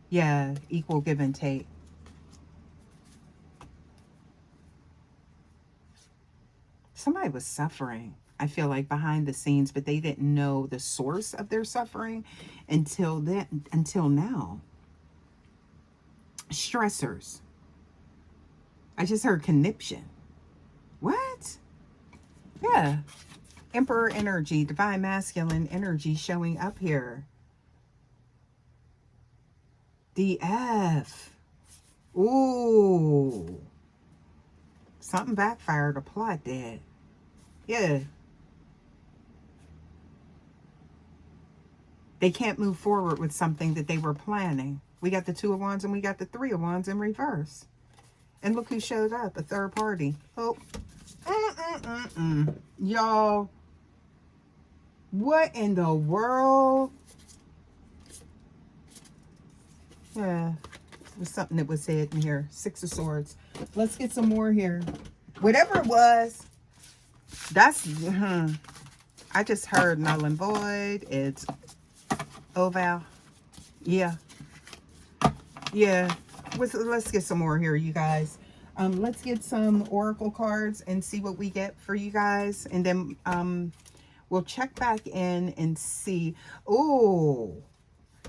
Yeah, equal give and take. Somebody was suffering, I feel like, behind the scenes, but they didn't know the source of their suffering until now. Stressors. I just heard conniption. What? Yeah. Emperor energy, divine masculine energy showing up here. DF. Ooh. Something backfired. A plot did. Yeah. They can't move forward with something that they were planning. We got the Two of Wands and we got the Three of Wands in reverse. And look who showed up, a third party. Oh. Y'all. What in the world? Yeah. There's something that was said in here. Six of Swords. Let's get some more here. Whatever it was, that's, I just heard null and void. It's oval. Yeah. Yeah. Let's get some more here, you guys. Let's get some oracle cards and see what we get for you guys. And then we'll check back in and see. Oh,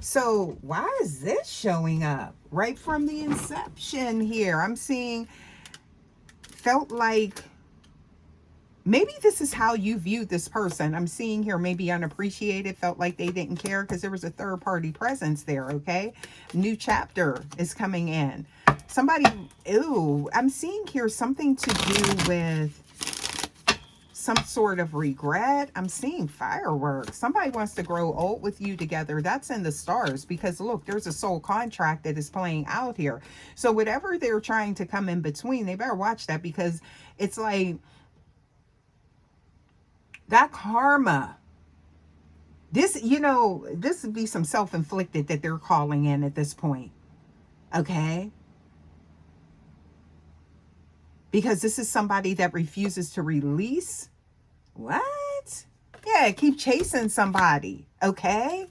so why is this showing up? Right from the inception here. I'm seeing, felt like, maybe this is how you viewed this person. I'm seeing here maybe unappreciated, felt like they didn't care because there was a third party presence there, okay? New chapter is coming in. Somebody, ooh, I'm seeing here something to do with some sort of regret. I'm seeing fireworks. Somebody wants to grow old with you together. That's in the stars because look, there's a soul contract that is playing out here. So whatever they're trying to come in between, they better watch that because it's like that karma. This, you know, this would be some self-inflicted that they're calling in at this point. Okay? Because this is somebody that refuses to release. What? Yeah, keep chasing somebody. Okay?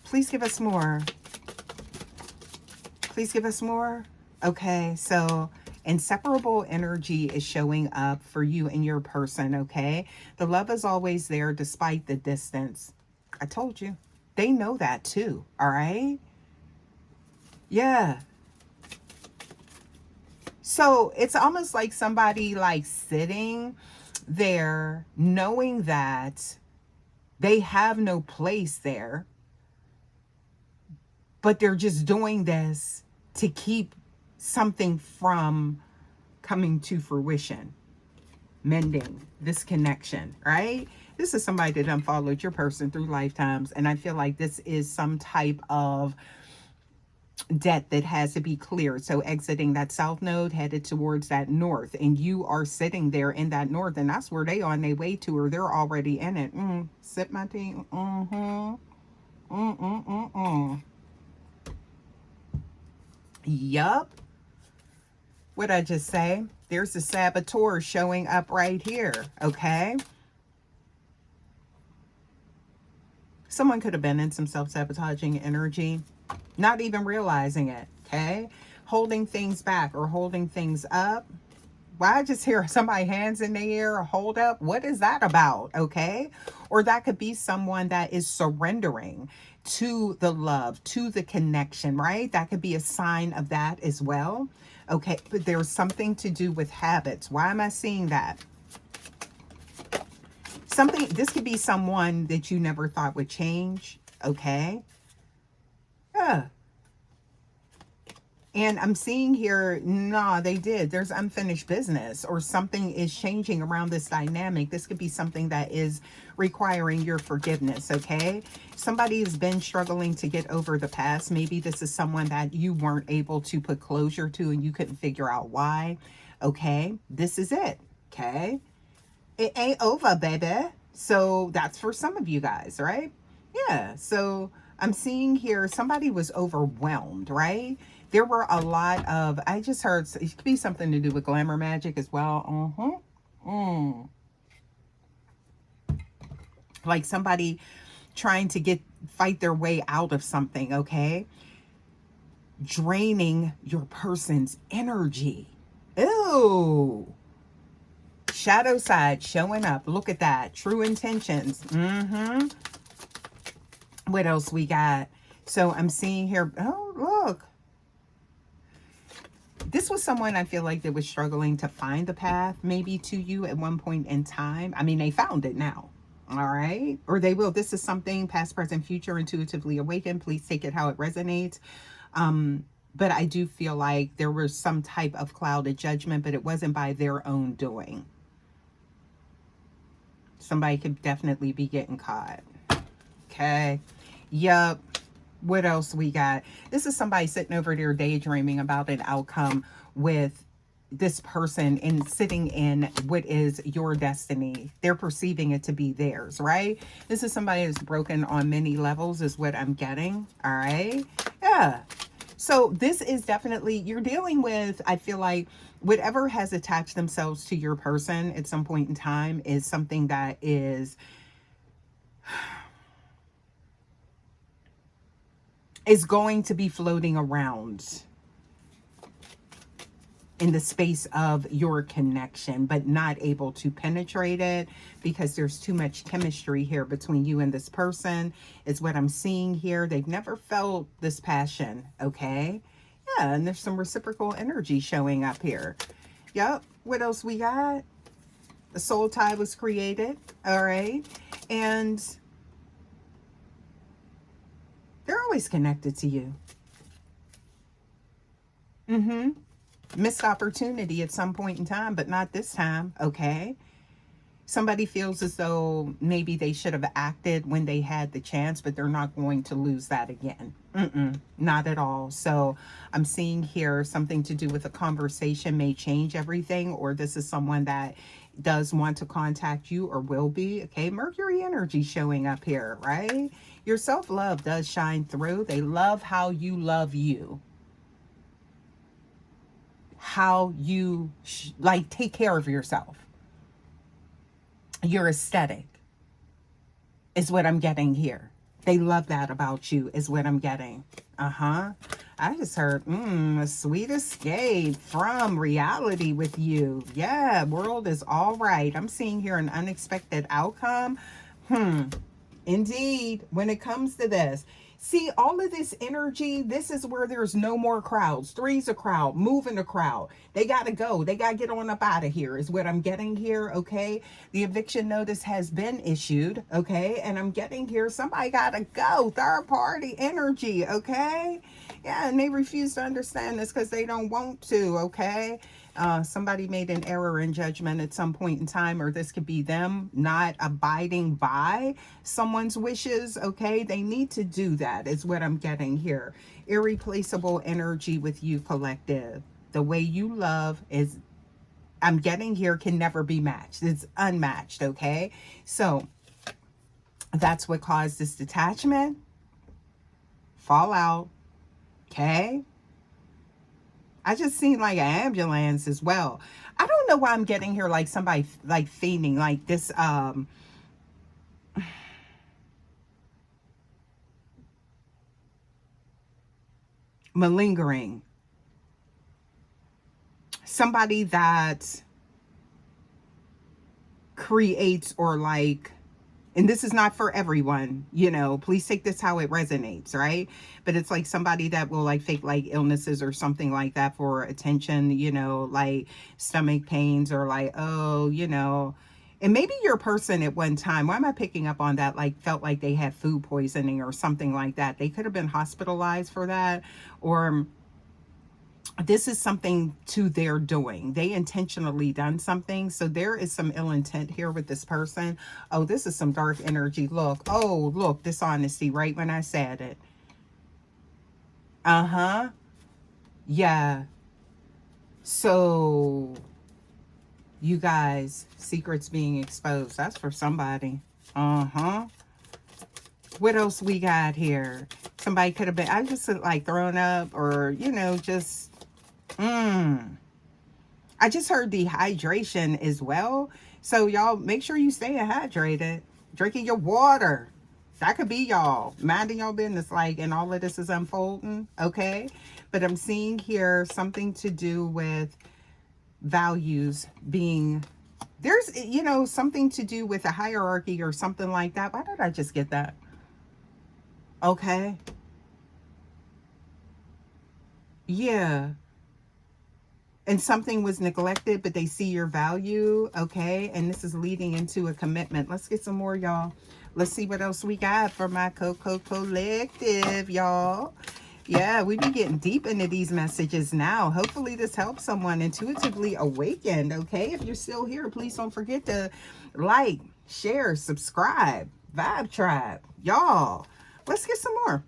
Please give us more. Please give us more. Okay, so inseparable energy is showing up for you and your person, okay? The love is always there despite the distance. I told you. They know that too, all right? Yeah. So it's almost like somebody like sitting there knowing that they have no place there, but they're just doing this to keep something from coming to fruition, mending this connection, right? This is somebody that unfollowed your person through lifetimes, and I feel like this is some type of debt that has to be cleared. So exiting that south node, headed towards that north, and you are sitting there in that north, and that's where they on their way to, or they're already in it. Sip my tea. Yup. What'd I just say? There's the saboteur showing up right here, okay? Someone could have been in some self-sabotaging energy, not even realizing it, okay? Holding things back or holding things up. Why I just hear somebody hands in the air, hold up? What is that about, okay? Or that could be someone that is surrendering to the love, to the connection, right? That could be a sign of that as well, okay? But there's something to do with habits. Why am I seeing that? Something, this could be someone that you never thought would change, okay? Yeah. And I'm seeing here, nah, they did. There's unfinished business, or something is changing around this dynamic. This could be something that is requiring your forgiveness, okay? Somebody has been struggling to get over the past. Maybe this is someone that you weren't able to put closure to and you couldn't figure out why, okay? This is it, okay? It ain't over, baby. So that's for some of you guys, right? Yeah, so I'm seeing here somebody was overwhelmed, right? There were a lot of, I just heard, it could be something to do with glamour magic as well. Like somebody trying to fight their way out of something, okay? Draining your person's energy. Ew. Shadow side showing up. Look at that. True intentions. What else we got? So I'm seeing here, oh, look. This was someone I feel like that was struggling to find the path maybe to you at one point in time. I mean, they found it now. All right. Or they will. This is something past, present, future, intuitively awakened. Please take it how it resonates. But I do feel like there was some type of clouded judgment, but it wasn't by their own doing. Somebody could definitely be getting caught. Okay. Yup. What else we got? This is somebody sitting over there daydreaming about an outcome with this person and sitting in what is your destiny. They're perceiving it to be theirs, right? This is somebody who's broken on many levels is what I'm getting. All right. Yeah. So this is definitely, you're dealing with, I feel like, whatever has attached themselves to your person at some point in time is something that is going to be floating around in the space of your connection, but not able to penetrate it because there's too much chemistry here between you and this person, is what I'm seeing here. They've never felt this passion, okay? Yeah, and there's some reciprocal energy showing up here. Yep. What else we got? The soul tie was created, all right? And they're always connected to you. Missed opportunity at some point in time, but not this time, okay? Somebody feels as though maybe they should have acted when they had the chance, but they're not going to lose that again. Not at all. So I'm seeing here something to do with a conversation may change everything, or this is someone that does want to contact you or will be, okay? Mercury energy showing up here, right? Your self-love does shine through. They love how you love you. How you like take care of yourself. Your aesthetic is what I'm getting here. They love that about you is what I'm getting. I just heard a sweet escape from reality with you. Yeah, world is all right. I'm seeing here an unexpected outcome. Indeed, when it comes to this. See, all of this energy, this is where there's no more crowds. Three's a crowd, moving a crowd. They got to go. They got to get on up out of here is what I'm getting here, okay? The eviction notice has been issued, okay? And I'm getting here, somebody got to go. Third party energy, okay? Yeah, and they refuse to understand this because they don't want to, okay? Somebody made an error in judgment at some point in time, or this could be them not abiding by someone's wishes, okay? They need to do that is what I'm getting here. Irreplaceable energy with you, collective. The way you love is, I'm getting here, can never be matched. It's unmatched, okay? So that's what caused this detachment, fallout, okay? I just seen like an ambulance as well. I don't know why I'm getting here like somebody like fiending, like this malingering. Somebody that creates or like, and this is not for everyone, you know, please take this how it resonates, right? But it's like somebody that will like fake like illnesses or something like that for attention, you know, like stomach pains or like, oh, you know, and maybe your person at one time, why am I picking up on that? Like felt like they had food poisoning or something like that. They could have been hospitalized for that, or this is something to their doing. They intentionally done something. So there is some ill intent here with this person. Oh, this is some dark energy. Look, oh, look, dishonesty right when I said it. Uh-huh. Yeah. So you guys, secrets being exposed. That's for somebody. Uh-huh. What else we got here? Somebody could have been, I just like thrown up or, you know, just, I just heard dehydration as well. So y'all make sure you stay hydrated. Drinking your water. That could be y'all. Minding your business like, and all of this is unfolding. Okay. But I'm seeing here something to do with values being, there's, you know, something to do with a hierarchy or something like that. Why did I just get that? Okay. Yeah. And something was neglected, but they see your value, okay? And this is leading into a commitment. Let's get some more, y'all. Let's see what else we got for my Coco Collective, y'all. Yeah, we be getting deep into these messages now. Hopefully this helps someone intuitively awakened, okay? If you're still here, please don't forget to like, share, subscribe, Vibe Tribe. Y'all, let's get some more.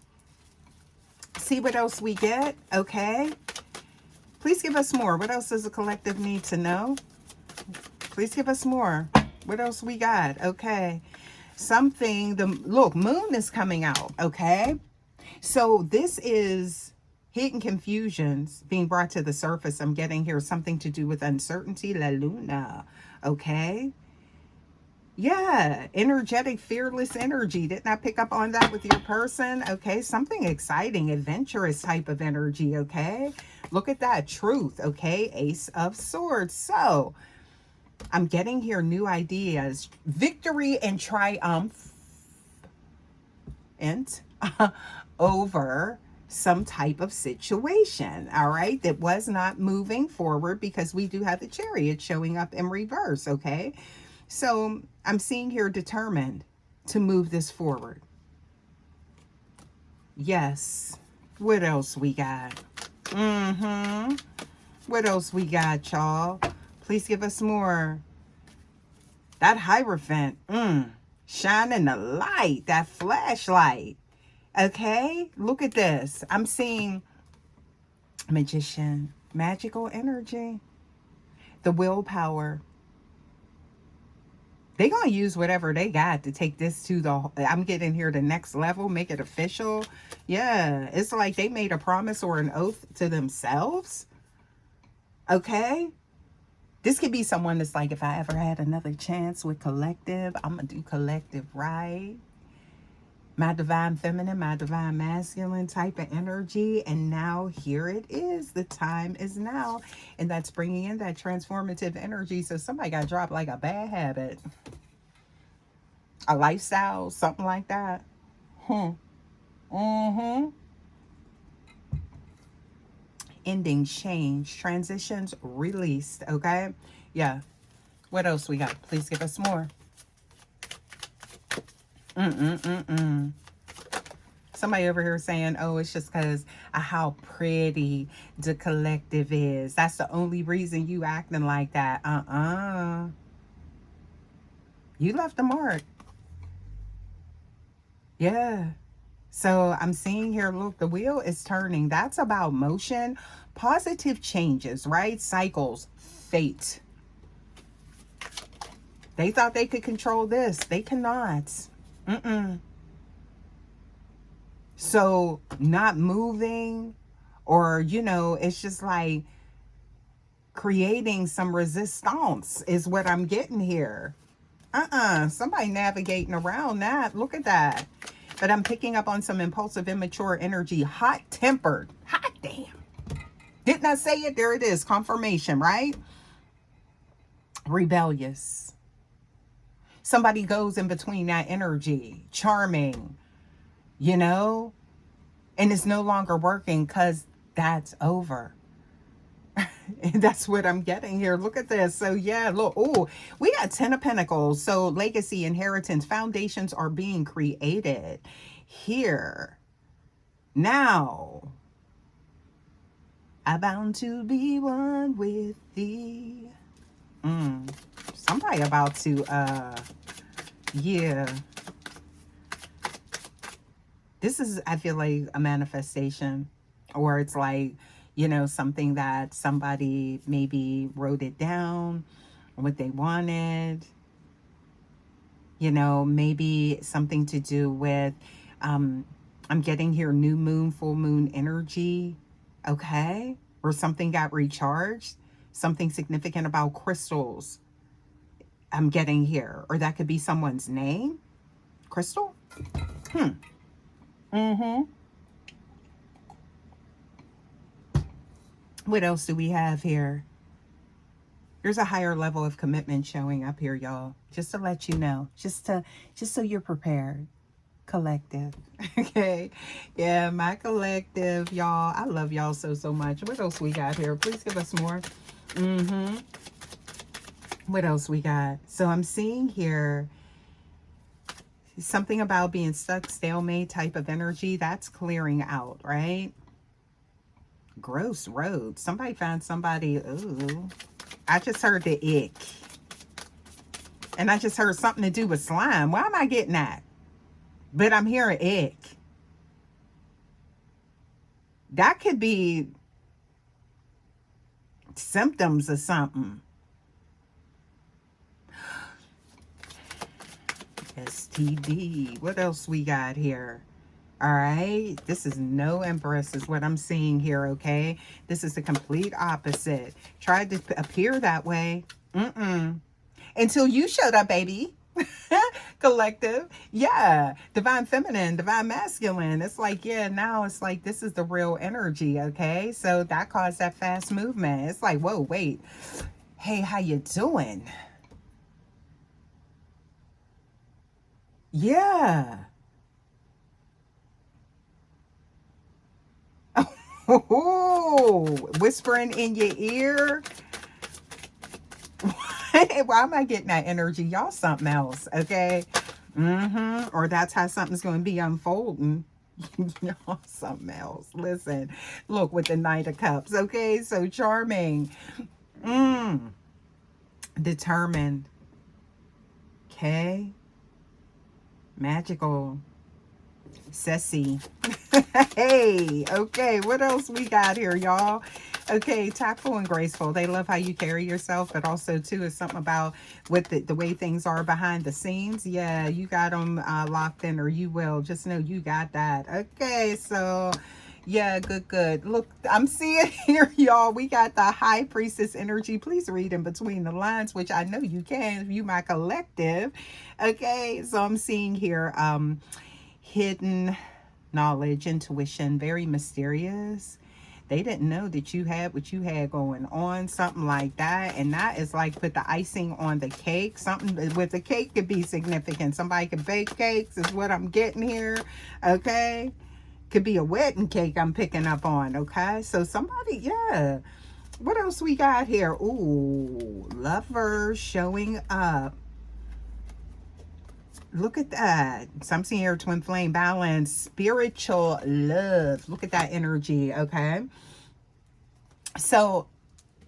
See what else we get, okay? Please give us more. What else does the collective need to know? Please give us more. What else we got? Okay. Something, look, moon is coming out, okay? So this is hidden confusions being brought to the surface. I'm getting here something to do with uncertainty, La Luna, okay? Yeah, energetic, fearless energy. Didn't I pick up on that with your person? Okay, something exciting, adventurous type of energy, okay? Look at that, truth, okay? Ace of Swords. So, I'm getting here new ideas. Victory and triumph and over some type of situation, all right? That was not moving forward because we do have the Chariot showing up in reverse, okay? So I'm seeing here determined to move this forward. Yes. What else we got? What else we got, y'all? Please give us more. That Hierophant. Shining the light. That flashlight. Okay? Look at this. I'm seeing Magician. Magical energy. The willpower. They're going to use whatever they got to take this to the, I'm getting here the next level, make it official. Yeah, it's like they made a promise or an oath to themselves. Okay? This could be someone that's like, if I ever had another chance with collective, I'm going to do collective right. My divine feminine, my divine masculine type of energy. And now here it is. The time is now. And that's bringing in that transformative energy. So somebody got dropped like a bad habit. A lifestyle, something like that. Mm-hmm. Endings, change, transitions, released. Okay. Yeah. What else we got? Please give us more. Somebody over here saying, oh, it's just because of how pretty the collective is. That's the only reason you acting like that. You left a mark. Yeah. So I'm seeing here, look, the wheel is turning. That's about motion, positive changes, right? Cycles, fate. They thought they could control this. They cannot. So not moving, or, you know, it's just like creating some resistance is what I'm getting here. Somebody navigating around that. Look at that. But I'm picking up on some impulsive, immature energy, hot-tempered. Hot damn. Didn't I say it? There it is. Confirmation, right? Rebellious. Somebody goes in between that energy. Charming, you know? And it's no longer working because that's over. And that's what I'm getting here. Look at this. So yeah, look. Oh, we got 10 of Pentacles. So legacy, inheritance, foundations are being created here. Now, I'm bound to be one with thee. Somebody about to, yeah. This is, I feel like, a manifestation, or it's like, you know, something that somebody maybe wrote it down, what they wanted, you know, maybe something to do with, I'm getting here new moon, full moon energy, okay? Or something got recharged, something significant about crystals I'm getting here, or that could be someone's name, crystal? What else do we have here? There's a higher level of commitment showing up here, y'all. Just to let you know. Just so you're prepared. Collective. Okay. Yeah, my collective, y'all. I love y'all so much. What else we got here? Please give us more. What else we got? So I'm seeing here something about being stuck, stalemate type of energy. That's clearing out, right? Gross road. Somebody found somebody. Ooh. I just heard the ick. And I just heard something to do with slime. Why am I getting that? But I'm hearing ick. That could be symptoms of something. STD. What else we got here? All right. This is no Empress is what I'm seeing here, okay? This is the complete opposite. Tried to appear that way. Until you showed up, baby. Collective. Yeah. Divine feminine, divine masculine. It's like, yeah, now it's like this is the real energy, okay? So that caused that fast movement. It's like, whoa, wait. Hey, how you doing? Yeah. Oh, whispering in your ear. Why am I getting that energy? Y'all something else, okay? Or that's how something's going to be unfolding. Y'all something else. Listen, look with the Knight of Cups, okay? So charming. Determined. Okay? Magical. Sassy. Hey, okay, what else we got here, y'all? Okay, tactful and graceful. They love how you carry yourself, but also too is something about with the way things are behind the scenes. Yeah, you got them locked in, or you will. Just know you got that. Okay, so yeah, good. Look, I'm seeing here, y'all, we got the High Priestess energy. Please read in between the lines, which I know you can, you my collective. Okay, so I'm seeing here hidden knowledge, intuition, very mysterious. They didn't know that you had what you had going on, something like that. And that is like put the icing on the cake. Something with the cake could be significant. Somebody could bake cakes is what I'm getting here. Okay. Could be a wedding cake I'm picking up on, okay? So somebody, yeah. What else we got here? Ooh, Lover showing up. Look at that. So I'm seeing here twin flame balance, spiritual love. Look at that energy, okay? So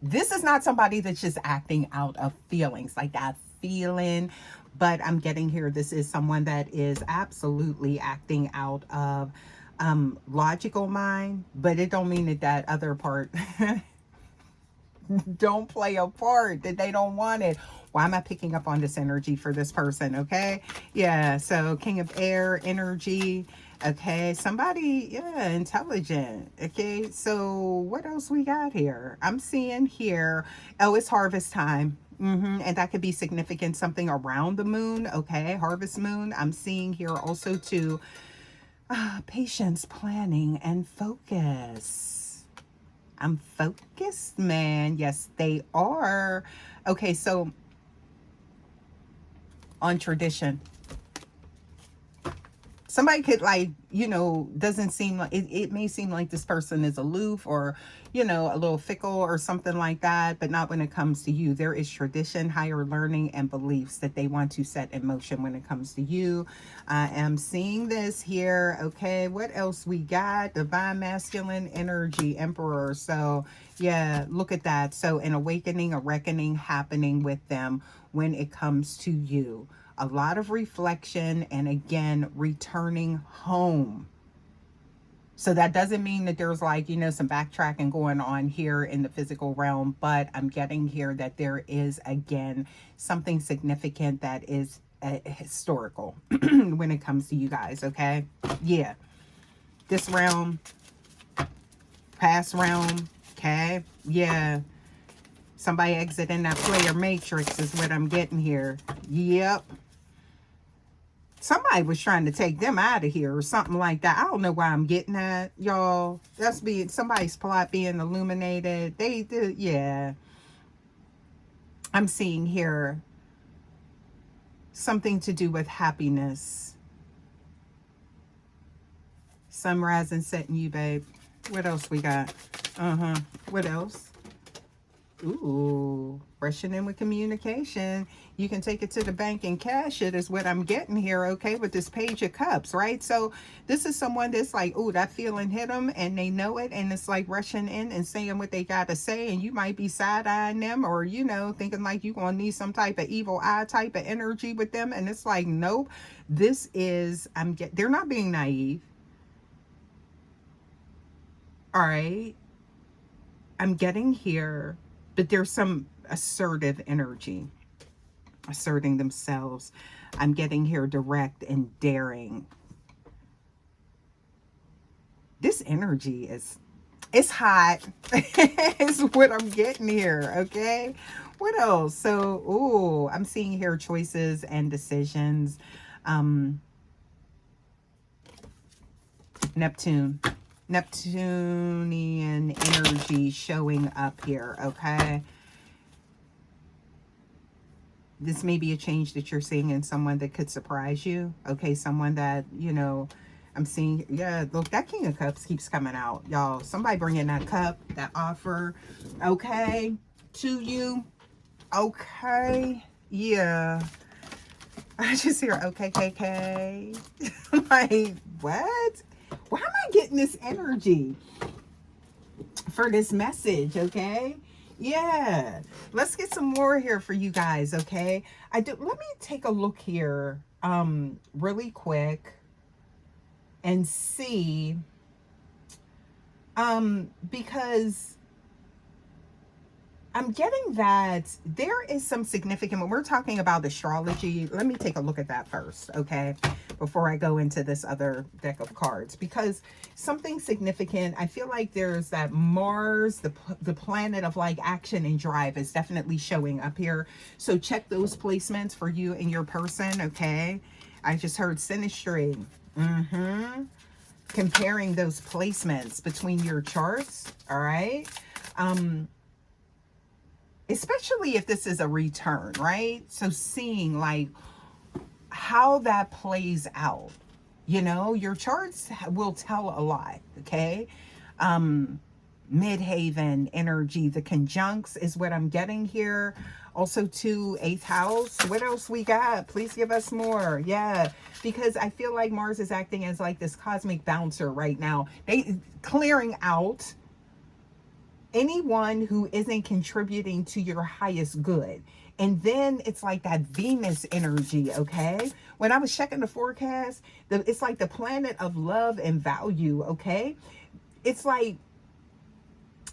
this is not somebody that's just acting out of feelings, like that feeling, but I'm getting here, this is someone that is absolutely acting out of logical mind, but it don't mean that that other part don't play a part, that they don't want it. Why am I picking up on this energy for this person? Okay. Yeah. So King of Air energy. Okay. Somebody, yeah, intelligent. Okay. So what else we got here? I'm seeing here, oh, it's harvest time. And that could be significant, something around the moon. Okay. Harvest moon. I'm seeing here also too, patience, planning, and focus. I'm focused, man. Yes, they are. Okay, so on tradition, somebody could, like, you know, doesn't seem like it may seem like this person is aloof or, you know, a little fickle or something like that, but not when it comes to you. There is tradition, higher learning, and beliefs that they want to set in motion when it comes to you. I am seeing this here. Okay, what else we got? Divine masculine energy, emperor. So yeah, look at that. So an awakening, a reckoning happening with them when it comes to you. A lot of reflection, and again, returning home. So that doesn't mean that there's, like, you know, some backtracking going on here in the physical realm, but I'm getting here that there is, again, something significant that is historical when it comes to you guys, okay? Yeah. This realm, past realm, okay? Yeah. Somebody exiting that player matrix is what I'm getting here. Yep. Somebody was trying to take them out of here or something like that. I don't know why I'm getting that, y'all. That's being somebody's plot being illuminated. They did, yeah. I'm seeing here something to do with happiness. Sunrise and setting you, babe. What else we got? What else? Ooh, rushing in with communication. You can take it to the bank and cash it is what I'm getting here, okay, with this Page of Cups, right? So this is someone that's like, ooh, that feeling hit them and they know it, and it's like rushing in and saying what they got to say, and you might be side-eyeing them or, you know, thinking like you're going to need some type of evil eye type of energy with them, and it's like, nope, this is, they're not being naive, all right? I'm getting here, but there's some assertive energy, asserting themselves. I'm getting here direct and daring. This energy is, it's hot. Is what I'm getting here, okay? What else? So, ooh, I'm seeing here choices and decisions. Neptunian energy showing up here, okay? This may be a change that you're seeing in someone that could surprise you, okay? Someone that, you know, I'm seeing, yeah, look, that King of Cups keeps coming out, y'all. Somebody bringing that cup, that offer, okay, to you, okay? Yeah. I just hear, okay, KK. Like, what? Why am I getting this energy for this message, okay? Yeah, let's get some more here for you guys, okay? Let me take a look here really quick and see because I'm getting that there is some significant, when we're talking about astrology, let me take a look at that first, okay? Before I go into this other deck of cards, because something significant, I feel like there's that Mars, the planet of like action and drive, is definitely showing up here. So check those placements for you and your person, okay? I just heard synastry. Comparing those placements between your charts, all right? Especially if this is a return, right? So seeing like how that plays out, You know, your charts will tell a lot, okay? Midhaven energy, the conjuncts is what I'm getting here. Also to eighth house. What else we got? Please give us more. Yeah, because I feel like Mars is acting as like this cosmic bouncer right now. They clearing out anyone who isn't contributing to your highest good. And then it's like that Venus energy, okay? When I was checking the forecast, it's like the planet of love and value, okay? It's like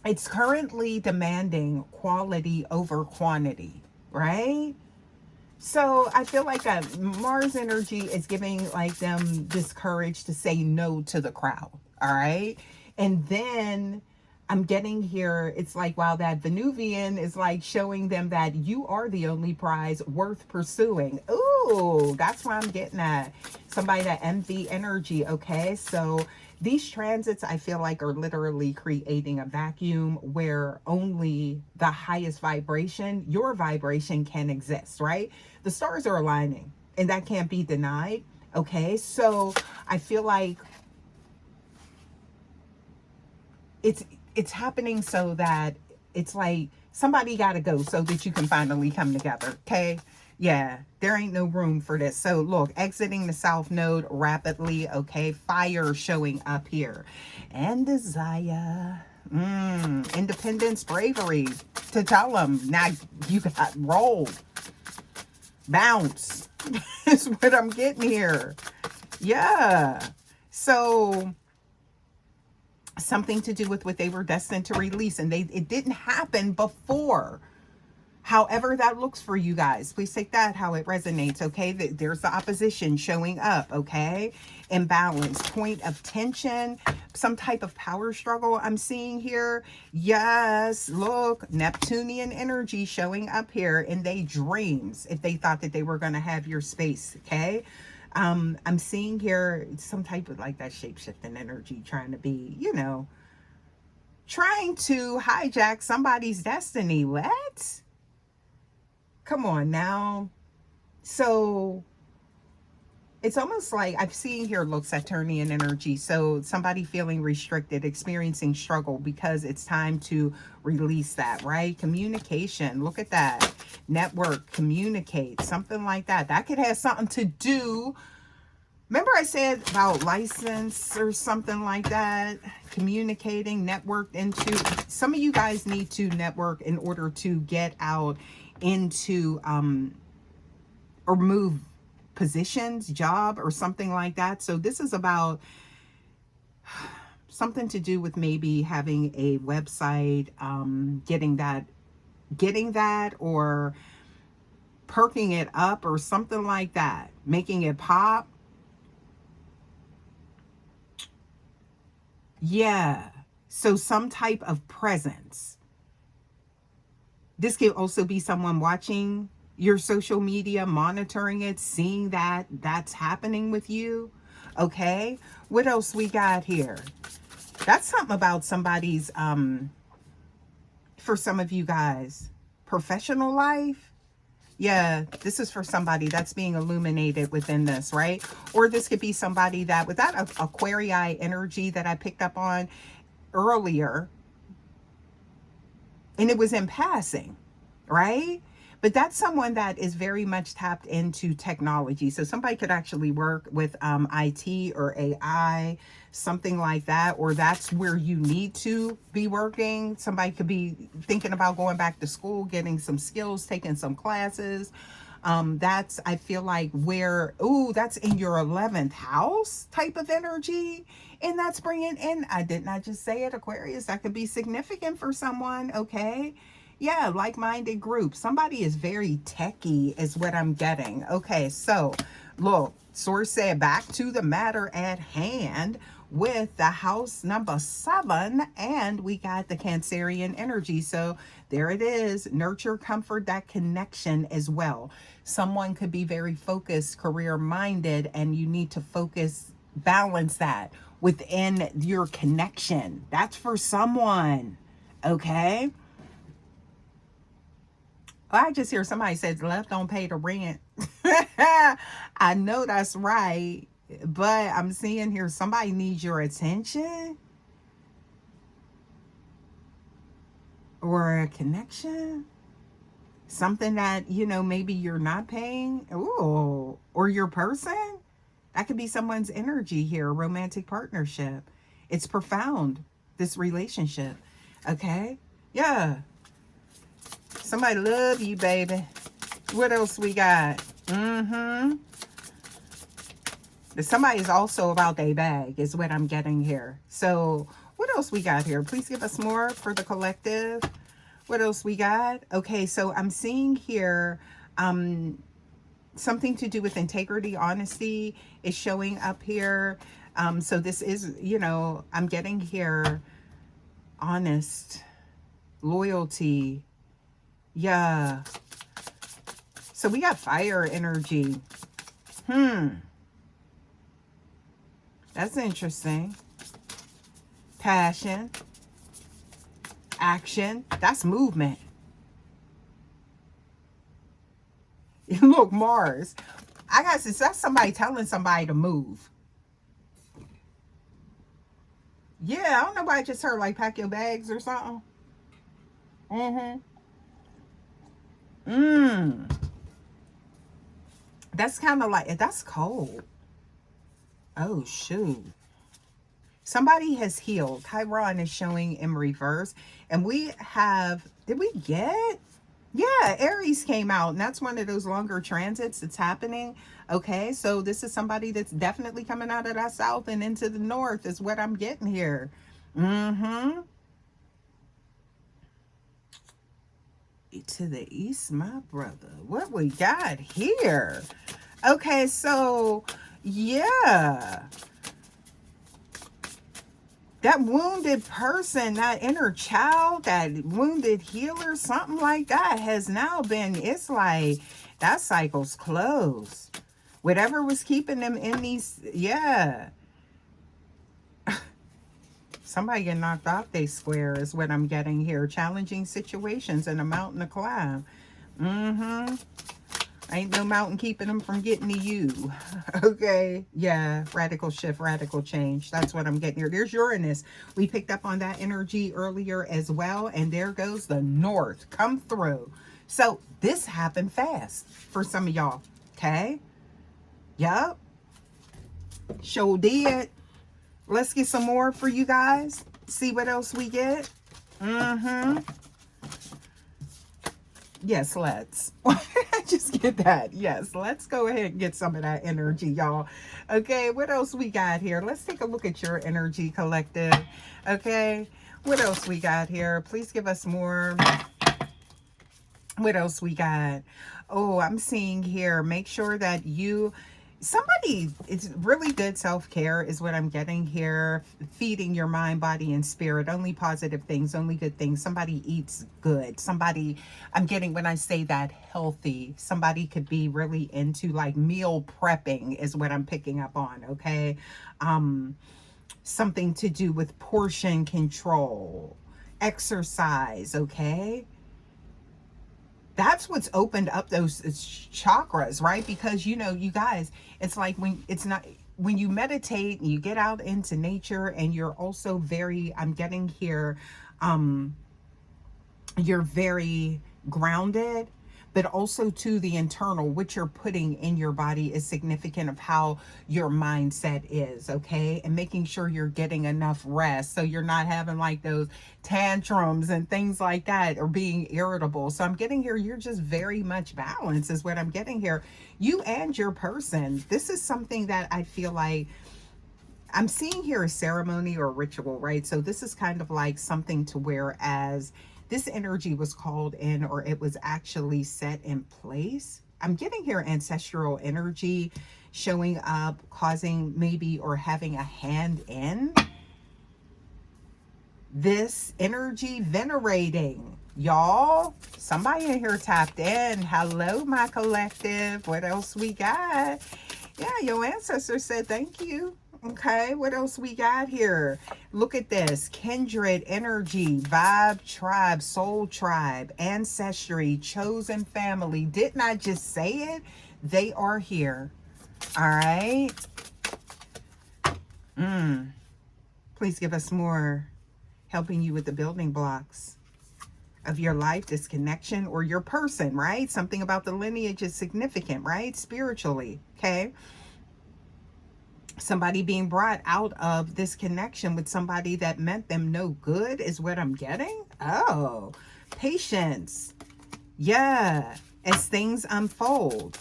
it's currently demanding quality over quantity, right? So I feel like that Mars energy is giving like them this courage to say no to the crowd, all right? And then I'm getting here, it's like, wow, that Venusian is like showing them that you are the only prize worth pursuing. Ooh, that's why I'm getting at. Somebody that envy energy, okay? So these transits, I feel like, are literally creating a vacuum where only the highest vibration, your vibration, can exist, right? The stars are aligning, and that can't be denied, okay? So I feel like it's happening so that it's like somebody got to go so that you can finally come together, okay? Yeah, there ain't no room for this. So look, exiting the south node rapidly, okay? Fire showing up here. And desire. Independence, bravery. To tell them, now you got roll. Bounce. Is what I'm getting here. Yeah. So something to do with what they were destined to release, and it didn't happen before. However that looks for you guys, please take that how it resonates, okay? There's the opposition showing up, okay? Imbalance, point of tension, some type of power struggle I'm seeing here. Yes, look, Neptunian energy showing up here in their dreams if they thought that they were going to have your space, okay? I'm seeing here some type of like that shape-shifting energy trying to be, you know, trying to hijack somebody's destiny. What? Come on now. So it's almost like I'm seeing here, look, Saturnian energy. So somebody feeling restricted, experiencing struggle because it's time to release that, right? Communication. Look at that. Network, communicate, something like that. That could have something to do. Remember I said about license or something like that? Communicating, networked into. Some of you guys need to network in order to get out into or move positions, job, or something like that. So this is about something to do with maybe having a website, getting that, or perking it up or something like that, making it pop. Yeah. So some type of presence. This could also be someone watching your social media, monitoring it, seeing that that's happening with you. Okay. What else we got here? That's something about somebody's, for some of you guys, professional life. Yeah, this is for somebody that's being illuminated within this, right? Or this could be somebody that, with that Aquarii energy that I picked up on earlier, and it was in passing, right? But that's someone that is very much tapped into technology. So somebody could actually work with IT or AI, something like that, or that's where you need to be working. Somebody could be thinking about going back to school, getting some skills, taking some classes. That's, I feel like, where, ooh, that's in your 11th house type of energy. And that's bringing in, I did not just say it, Aquarius, that could be significant for someone, okay? Yeah, like-minded group. Somebody is very techie is what I'm getting. Okay, so look, source said back to the matter at hand with the house number 7, and we got the Cancerian energy. So there it is. Nurture, comfort, that connection as well. Someone could be very focused, career-minded, and you need to focus, balance that within your connection. That's for someone, okay? I just hear somebody says left don't pay the rent. I know that's right. But I'm seeing here somebody needs your attention or a connection. Something that, you know, maybe you're not paying. Ooh, or your person. That could be someone's energy here, romantic partnership. It's profound, this relationship. Okay? Yeah. Somebody love you, baby. What else we got? Mm-hmm. Somebody's also about their bag is what I'm getting here. So what else we got here? Please give us more for the collective. What else we got? Okay, so I'm seeing here something to do with integrity, honesty is showing up here. So this is, you know, I'm getting here honest, loyalty. Yeah. So we got fire energy. That's interesting. Passion. Action. That's movement. Look, Mars. I got this. That's somebody telling somebody to move. Yeah, I don't know why I just heard like pack your bags or something. That's kind of like, that's cold. Oh, shoot. Somebody has healed. Chiron is showing in reverse. And we have, did we get? Yeah, Aries came out. And that's one of those longer transits that's happening. Okay, so this is somebody that's definitely coming out of that south and into the north is what I'm getting here. To the east, my brother. What we got here? Okay, so yeah. That wounded person, that inner child, that wounded healer, something like that has now been, it's like that cycle's closed. Whatever was keeping them in these, yeah. Somebody get knocked off they square is what I'm getting here. Challenging situations and a mountain to climb. Ain't no mountain keeping them from getting to you. Okay. Yeah. Radical shift, radical change. That's what I'm getting here. There's Uranus. We picked up on that energy earlier as well. And there goes the north. Come through. So this happened fast for some of y'all. Okay. Yup. Sure did. Let's get some more for you guys. See what else we get. Yes, let's. Just get that. Yes, let's go ahead and get some of that energy, y'all. Okay, what else we got here? Let's take a look at your energy, collective. Okay, what else we got here? Please give us more. What else we got? Oh, I'm seeing here. Make sure that somebody, it's really good self-care is what I'm getting here. Feeding your mind, body, and spirit. Only positive things, only good things. Somebody eats good. Somebody, I'm getting, when I say that, healthy. Somebody could be really into like meal prepping is what I'm picking up on, okay? Something to do with portion control. Exercise, okay? That's what's opened up those chakras, right? Because, you know, you guys, it's like when you meditate and you get out into nature and you're also very, I'm getting here, you're very grounded, but also to the internal, what you're putting in your body is significant of how your mindset is, okay? And making sure you're getting enough rest so you're not having like those tantrums and things like that or being irritable. So I'm getting here, you're just very much balanced is what I'm getting here. You and your person, this is something that I feel like I'm seeing here a ceremony or a ritual, right? So this is kind of like something to where as this energy was called in or it was actually set in place. I'm getting here ancestral energy showing up, causing maybe or having a hand in this energy, venerating. Y'all, somebody in here tapped in. Hello, my collective. What else we got? Yeah, your ancestors said thank you. Okay, what else we got here? Look at this. Kindred energy, vibe, tribe, soul tribe, ancestry, chosen family. Didn't I just say it? They are here. All right. Please give us more, helping you with the building blocks of your life, this connection, or your person, right? Something about the lineage is significant, right? Spiritually, okay? Somebody being brought out of this connection with somebody that meant them no good is what I'm getting. Oh, patience. Yeah, as things unfold.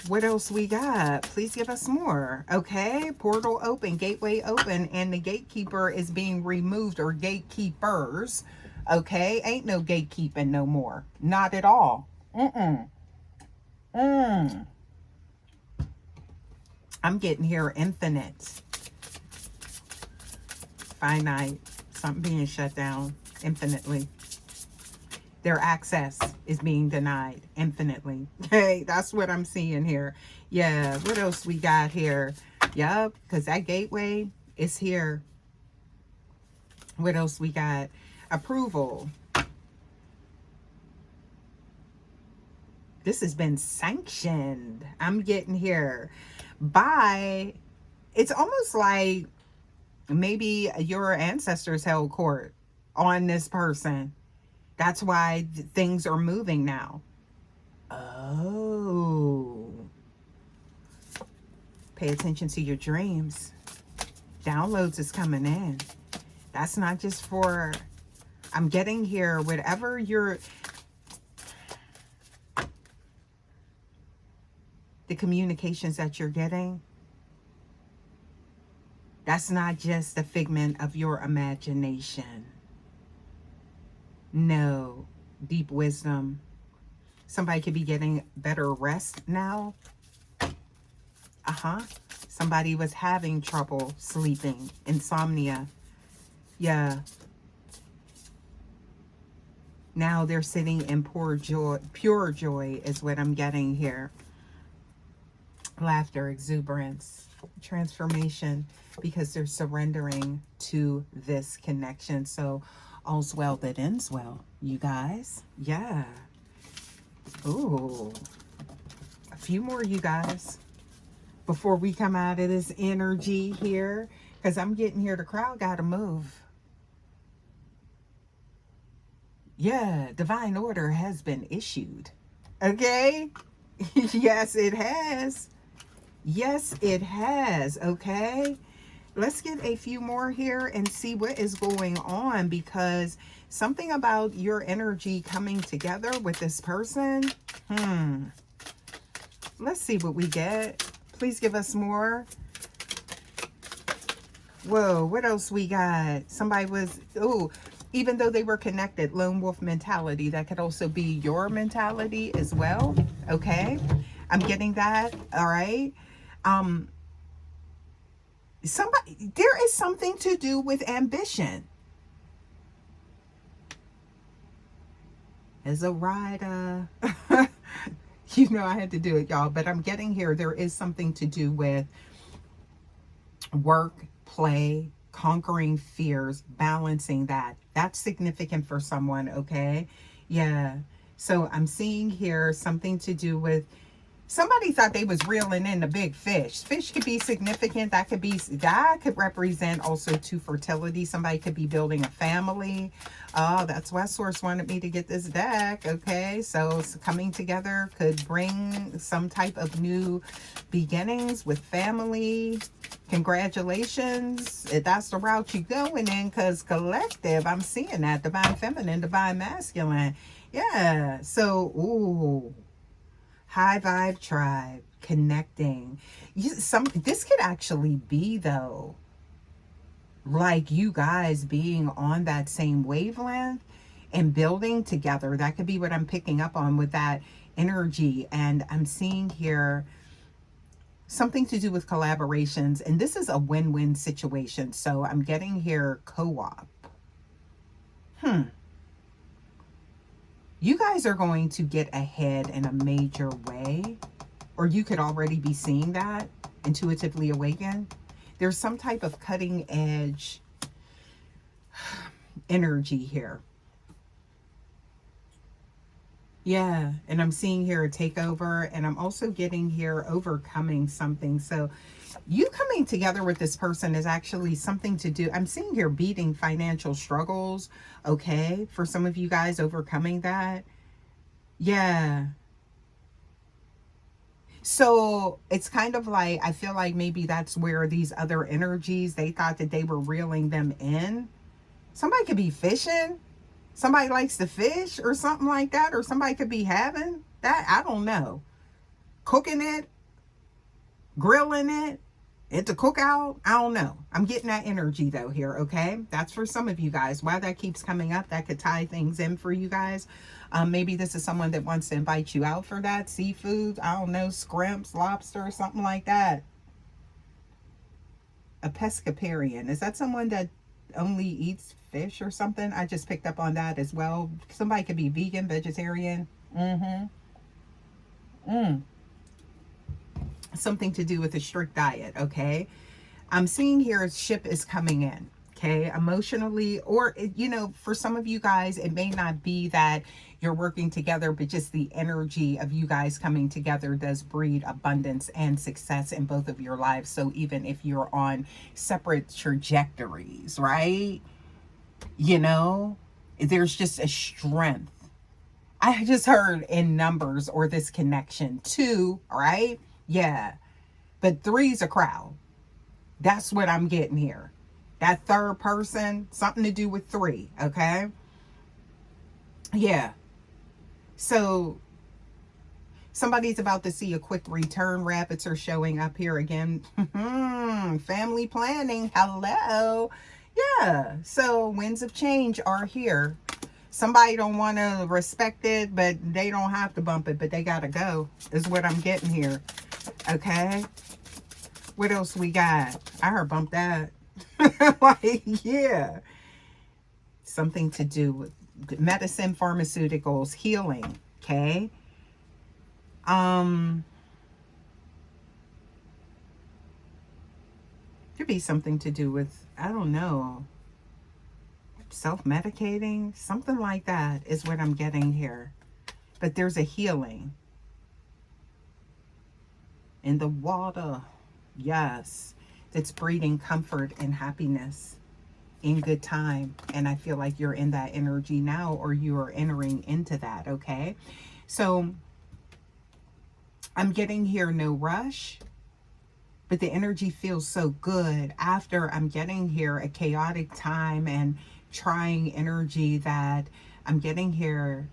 What else we got? Please give us more. Okay, portal open, gateway open, and the gatekeeper is being removed, or gatekeepers. Okay, ain't no gatekeeping no more. Not at all. I'm getting here infinite, finite, something being shut down infinitely. Their access is being denied infinitely. Hey, that's what I'm seeing here. Yeah, what else we got here? Yup, because that gateway is here. What else we got? Approval. This has been sanctioned. I'm getting here by, it's almost like maybe your ancestors held court on this person. That's why things are moving now. Oh. Pay attention to your dreams. Downloads is coming in. That's not just for, I'm getting here, whatever the communications that you're getting, that's not just a figment of your imagination. No, deep wisdom. Somebody could be getting better rest now. Somebody was having trouble sleeping, insomnia. Yeah. Now they're sitting in pure joy is what I'm getting here. Laughter, exuberance, transformation, because they're surrendering to this connection. So all's well that ends well, you guys. Yeah. Ooh. A few more, you guys, before we come out of this energy here, because I'm getting here, the crowd got to move. Yeah, divine order has been issued. Okay? Yes, it has. Yes, it has. Okay? Let's get a few more here and see what is going on, because something about your energy coming together with this person. Let's see what we get. Please give us more. Whoa, what else we got? Somebody was, even though they were connected, lone wolf mentality. That could also be your mentality as well. Okay, I'm getting that. All right. There is something to do with ambition. As a rider, you know I had to do it, y'all. But I'm getting here. There is something to do with work, play, conquering fears, balancing that. That's significant for someone, okay? Yeah. So I'm seeing here something to do with, somebody thought they was reeling in the big fish. Fish could be significant. That could represent also to fertility. Somebody could be building a family. Oh, that's why Source wanted me to get this deck. Okay, so coming together could bring some type of new beginnings with family. Congratulations if that's the route you're going in, because collective, I'm seeing that. Divine feminine, divine masculine. Yeah, so, ooh. High vibe tribe, connecting. This could actually be, though, like you guys being on that same wavelength and building together. That could be what I'm picking up on with that energy. And I'm seeing here something to do with collaborations. And this is a win-win situation. So I'm getting here co-op. You guys are going to get ahead in a major way, or you could already be seeing that, intuitively awaken. There's some type of cutting edge energy here. Yeah, and I'm seeing here a takeover, and I'm also getting here overcoming something. So You coming together with this person is actually something to do. I'm seeing here beating financial struggles. Okay. For some of you guys, overcoming that. Yeah. So it's kind of like, I feel like maybe that's where these other energies, they thought that they were reeling them in. Somebody could be fishing. Somebody likes to fish or something like that. Or somebody could be having that. I don't know. Cooking it, grilling it, it's a cookout. I don't know. I'm getting that energy though here, okay? That's for some of you guys. Why that keeps coming up, that could tie things in for you guys. Maybe this is someone that wants to invite you out for that. Seafood, I don't know, scrimps, lobster, something like that. A pescatarian. Is that someone that only eats fish or something? I just picked up on that as well. Somebody could be vegan, vegetarian. Something to do with a strict diet, okay? I'm seeing here a ship is coming in, okay? Emotionally, or, you know, for some of you guys, it may not be that you're working together, but just the energy of you guys coming together does breed abundance and success in both of your lives. So even if you're on separate trajectories, right? You know, there's just a strength. I just heard in numbers or this connection. 2, right? Yeah. But 3's a crowd. That's what I'm getting here. That third person, something to do with 3, okay? Yeah. So somebody's about to see a quick return. Rabbits are showing up here again. Family planning. Hello. Yeah. So winds of change are here. Somebody don't want to respect it, but they don't have to bump it, but they got to go, is what I'm getting here. Okay. What else we got? I heard bump that. Like, yeah. Something to do with medicine, pharmaceuticals, healing. Okay. Could be something to do with, I don't know, self-medicating, something like that is what I'm getting here. But there's a healing in the water, yes, that's breeding comfort and happiness in good time. And I feel like you're in that energy now, or you are entering into that, okay? So I'm getting here no rush, but the energy feels so good after I'm getting here a chaotic time and trying energy, that I'm getting here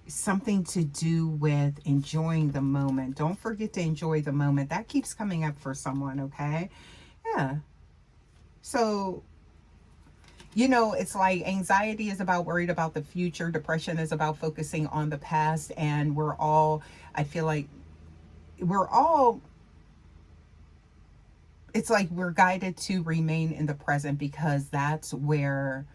something to do with enjoying the moment. Don't forget to enjoy the moment. That keeps coming up for someone, okay? Yeah. So, you know, it's like anxiety is about worried about the future. Depression is about focusing on the past. And we're all, I feel like we're all, it's like we're guided to remain in the present, because that's where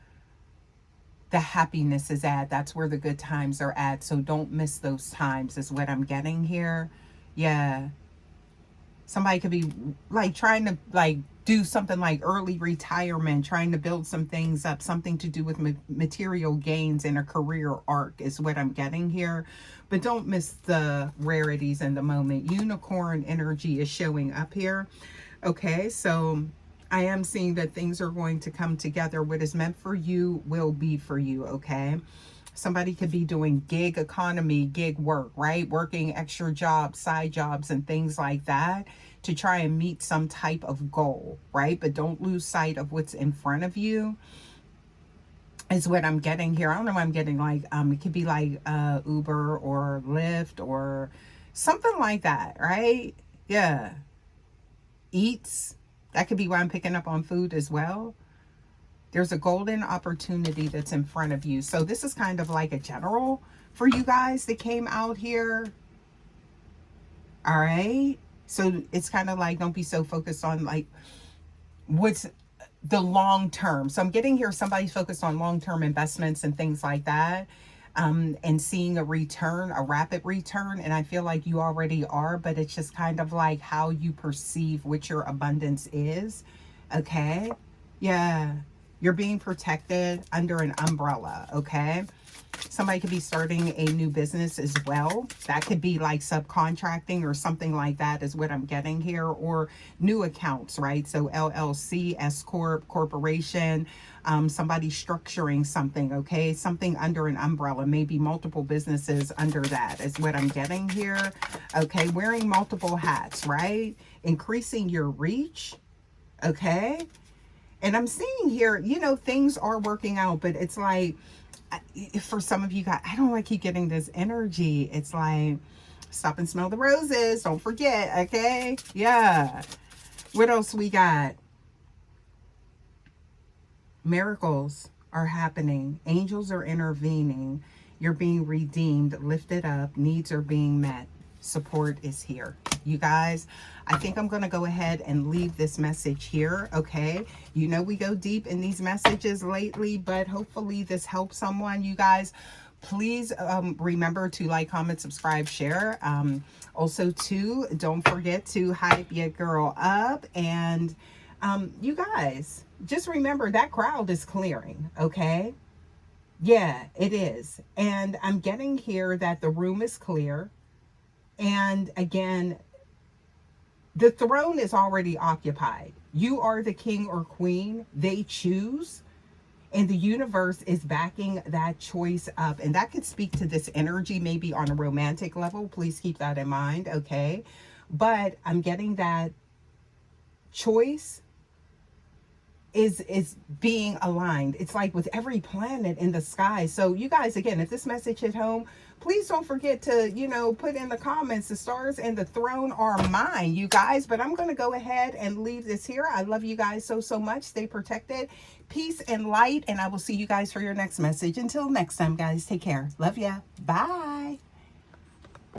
the happiness is at. That's where the good times are at. So don't miss those times is what I'm getting here. Yeah. Somebody could be like trying to like do something like early retirement, trying to build some things up, something to do with material gains in a career arc is what I'm getting here. But don't miss the rarities in the moment. Unicorn energy is showing up here. Okay, so I am seeing that things are going to come together. What is meant for you will be for you, okay? Somebody could be doing gig economy, gig work, right? Working extra jobs, side jobs, and things like that to try and meet some type of goal, right? But don't lose sight of what's in front of you is what I'm getting here. I don't know why I'm getting like, it could be like Uber or Lyft or something like that, right? Yeah. Eats. That could be why I'm picking up on food as well. There's a golden opportunity that's in front of you. So this is kind of like a general for you guys that came out here. All right. So it's kind of like, don't be so focused on like what's the long term. So I'm getting here, somebody's focused on long-term investments and things like that. And seeing a return, a rapid return. And I feel like you already are, but it's just kind of like how you perceive what your abundance is. Okay. Yeah. You're being protected under an umbrella. Okay. Somebody could be starting a new business as well. That could be like subcontracting or something like that is what I'm getting here, or new accounts, right? So LLC, S Corp, corporation, somebody structuring something, okay? Something under an umbrella, maybe multiple businesses under that is what I'm getting here, okay? Wearing multiple hats, right? Increasing your reach, okay? And I'm seeing here, you know, things are working out, but it's like, for some of you guys, I don't like keep getting this energy. It's like, stop and smell the roses. Don't forget, okay? Yeah. What else we got? Miracles are happening. Angels are intervening. You're being redeemed, lifted up. Needs are being met. Support is here. You guys, I think I'm going to go ahead and leave this message here, okay? You know we go deep in these messages lately, but hopefully this helps someone. You guys, please remember to like, comment, subscribe, share. Also, too, don't forget to hype your girl up. And you guys, just remember that crowd is clearing, okay? Yeah, it is. And I'm getting here that the room is clear. And again, the throne is already occupied. You are the king or queen. They choose. And the universe is backing that choice up. And that could speak to this energy, maybe on a romantic level. Please keep that in mind, okay? But I'm getting that choice is being aligned. It's like with every planet in the sky. So you guys, again, if this message hit home, please don't forget to, you know, put in the comments, the stars and the throne are mine, you guys. But I'm going to go ahead and leave this here. I love you guys so, so much. Stay protected. Peace and light. And I will see you guys for your next message. Until next time, guys, take care. Love ya. Bye.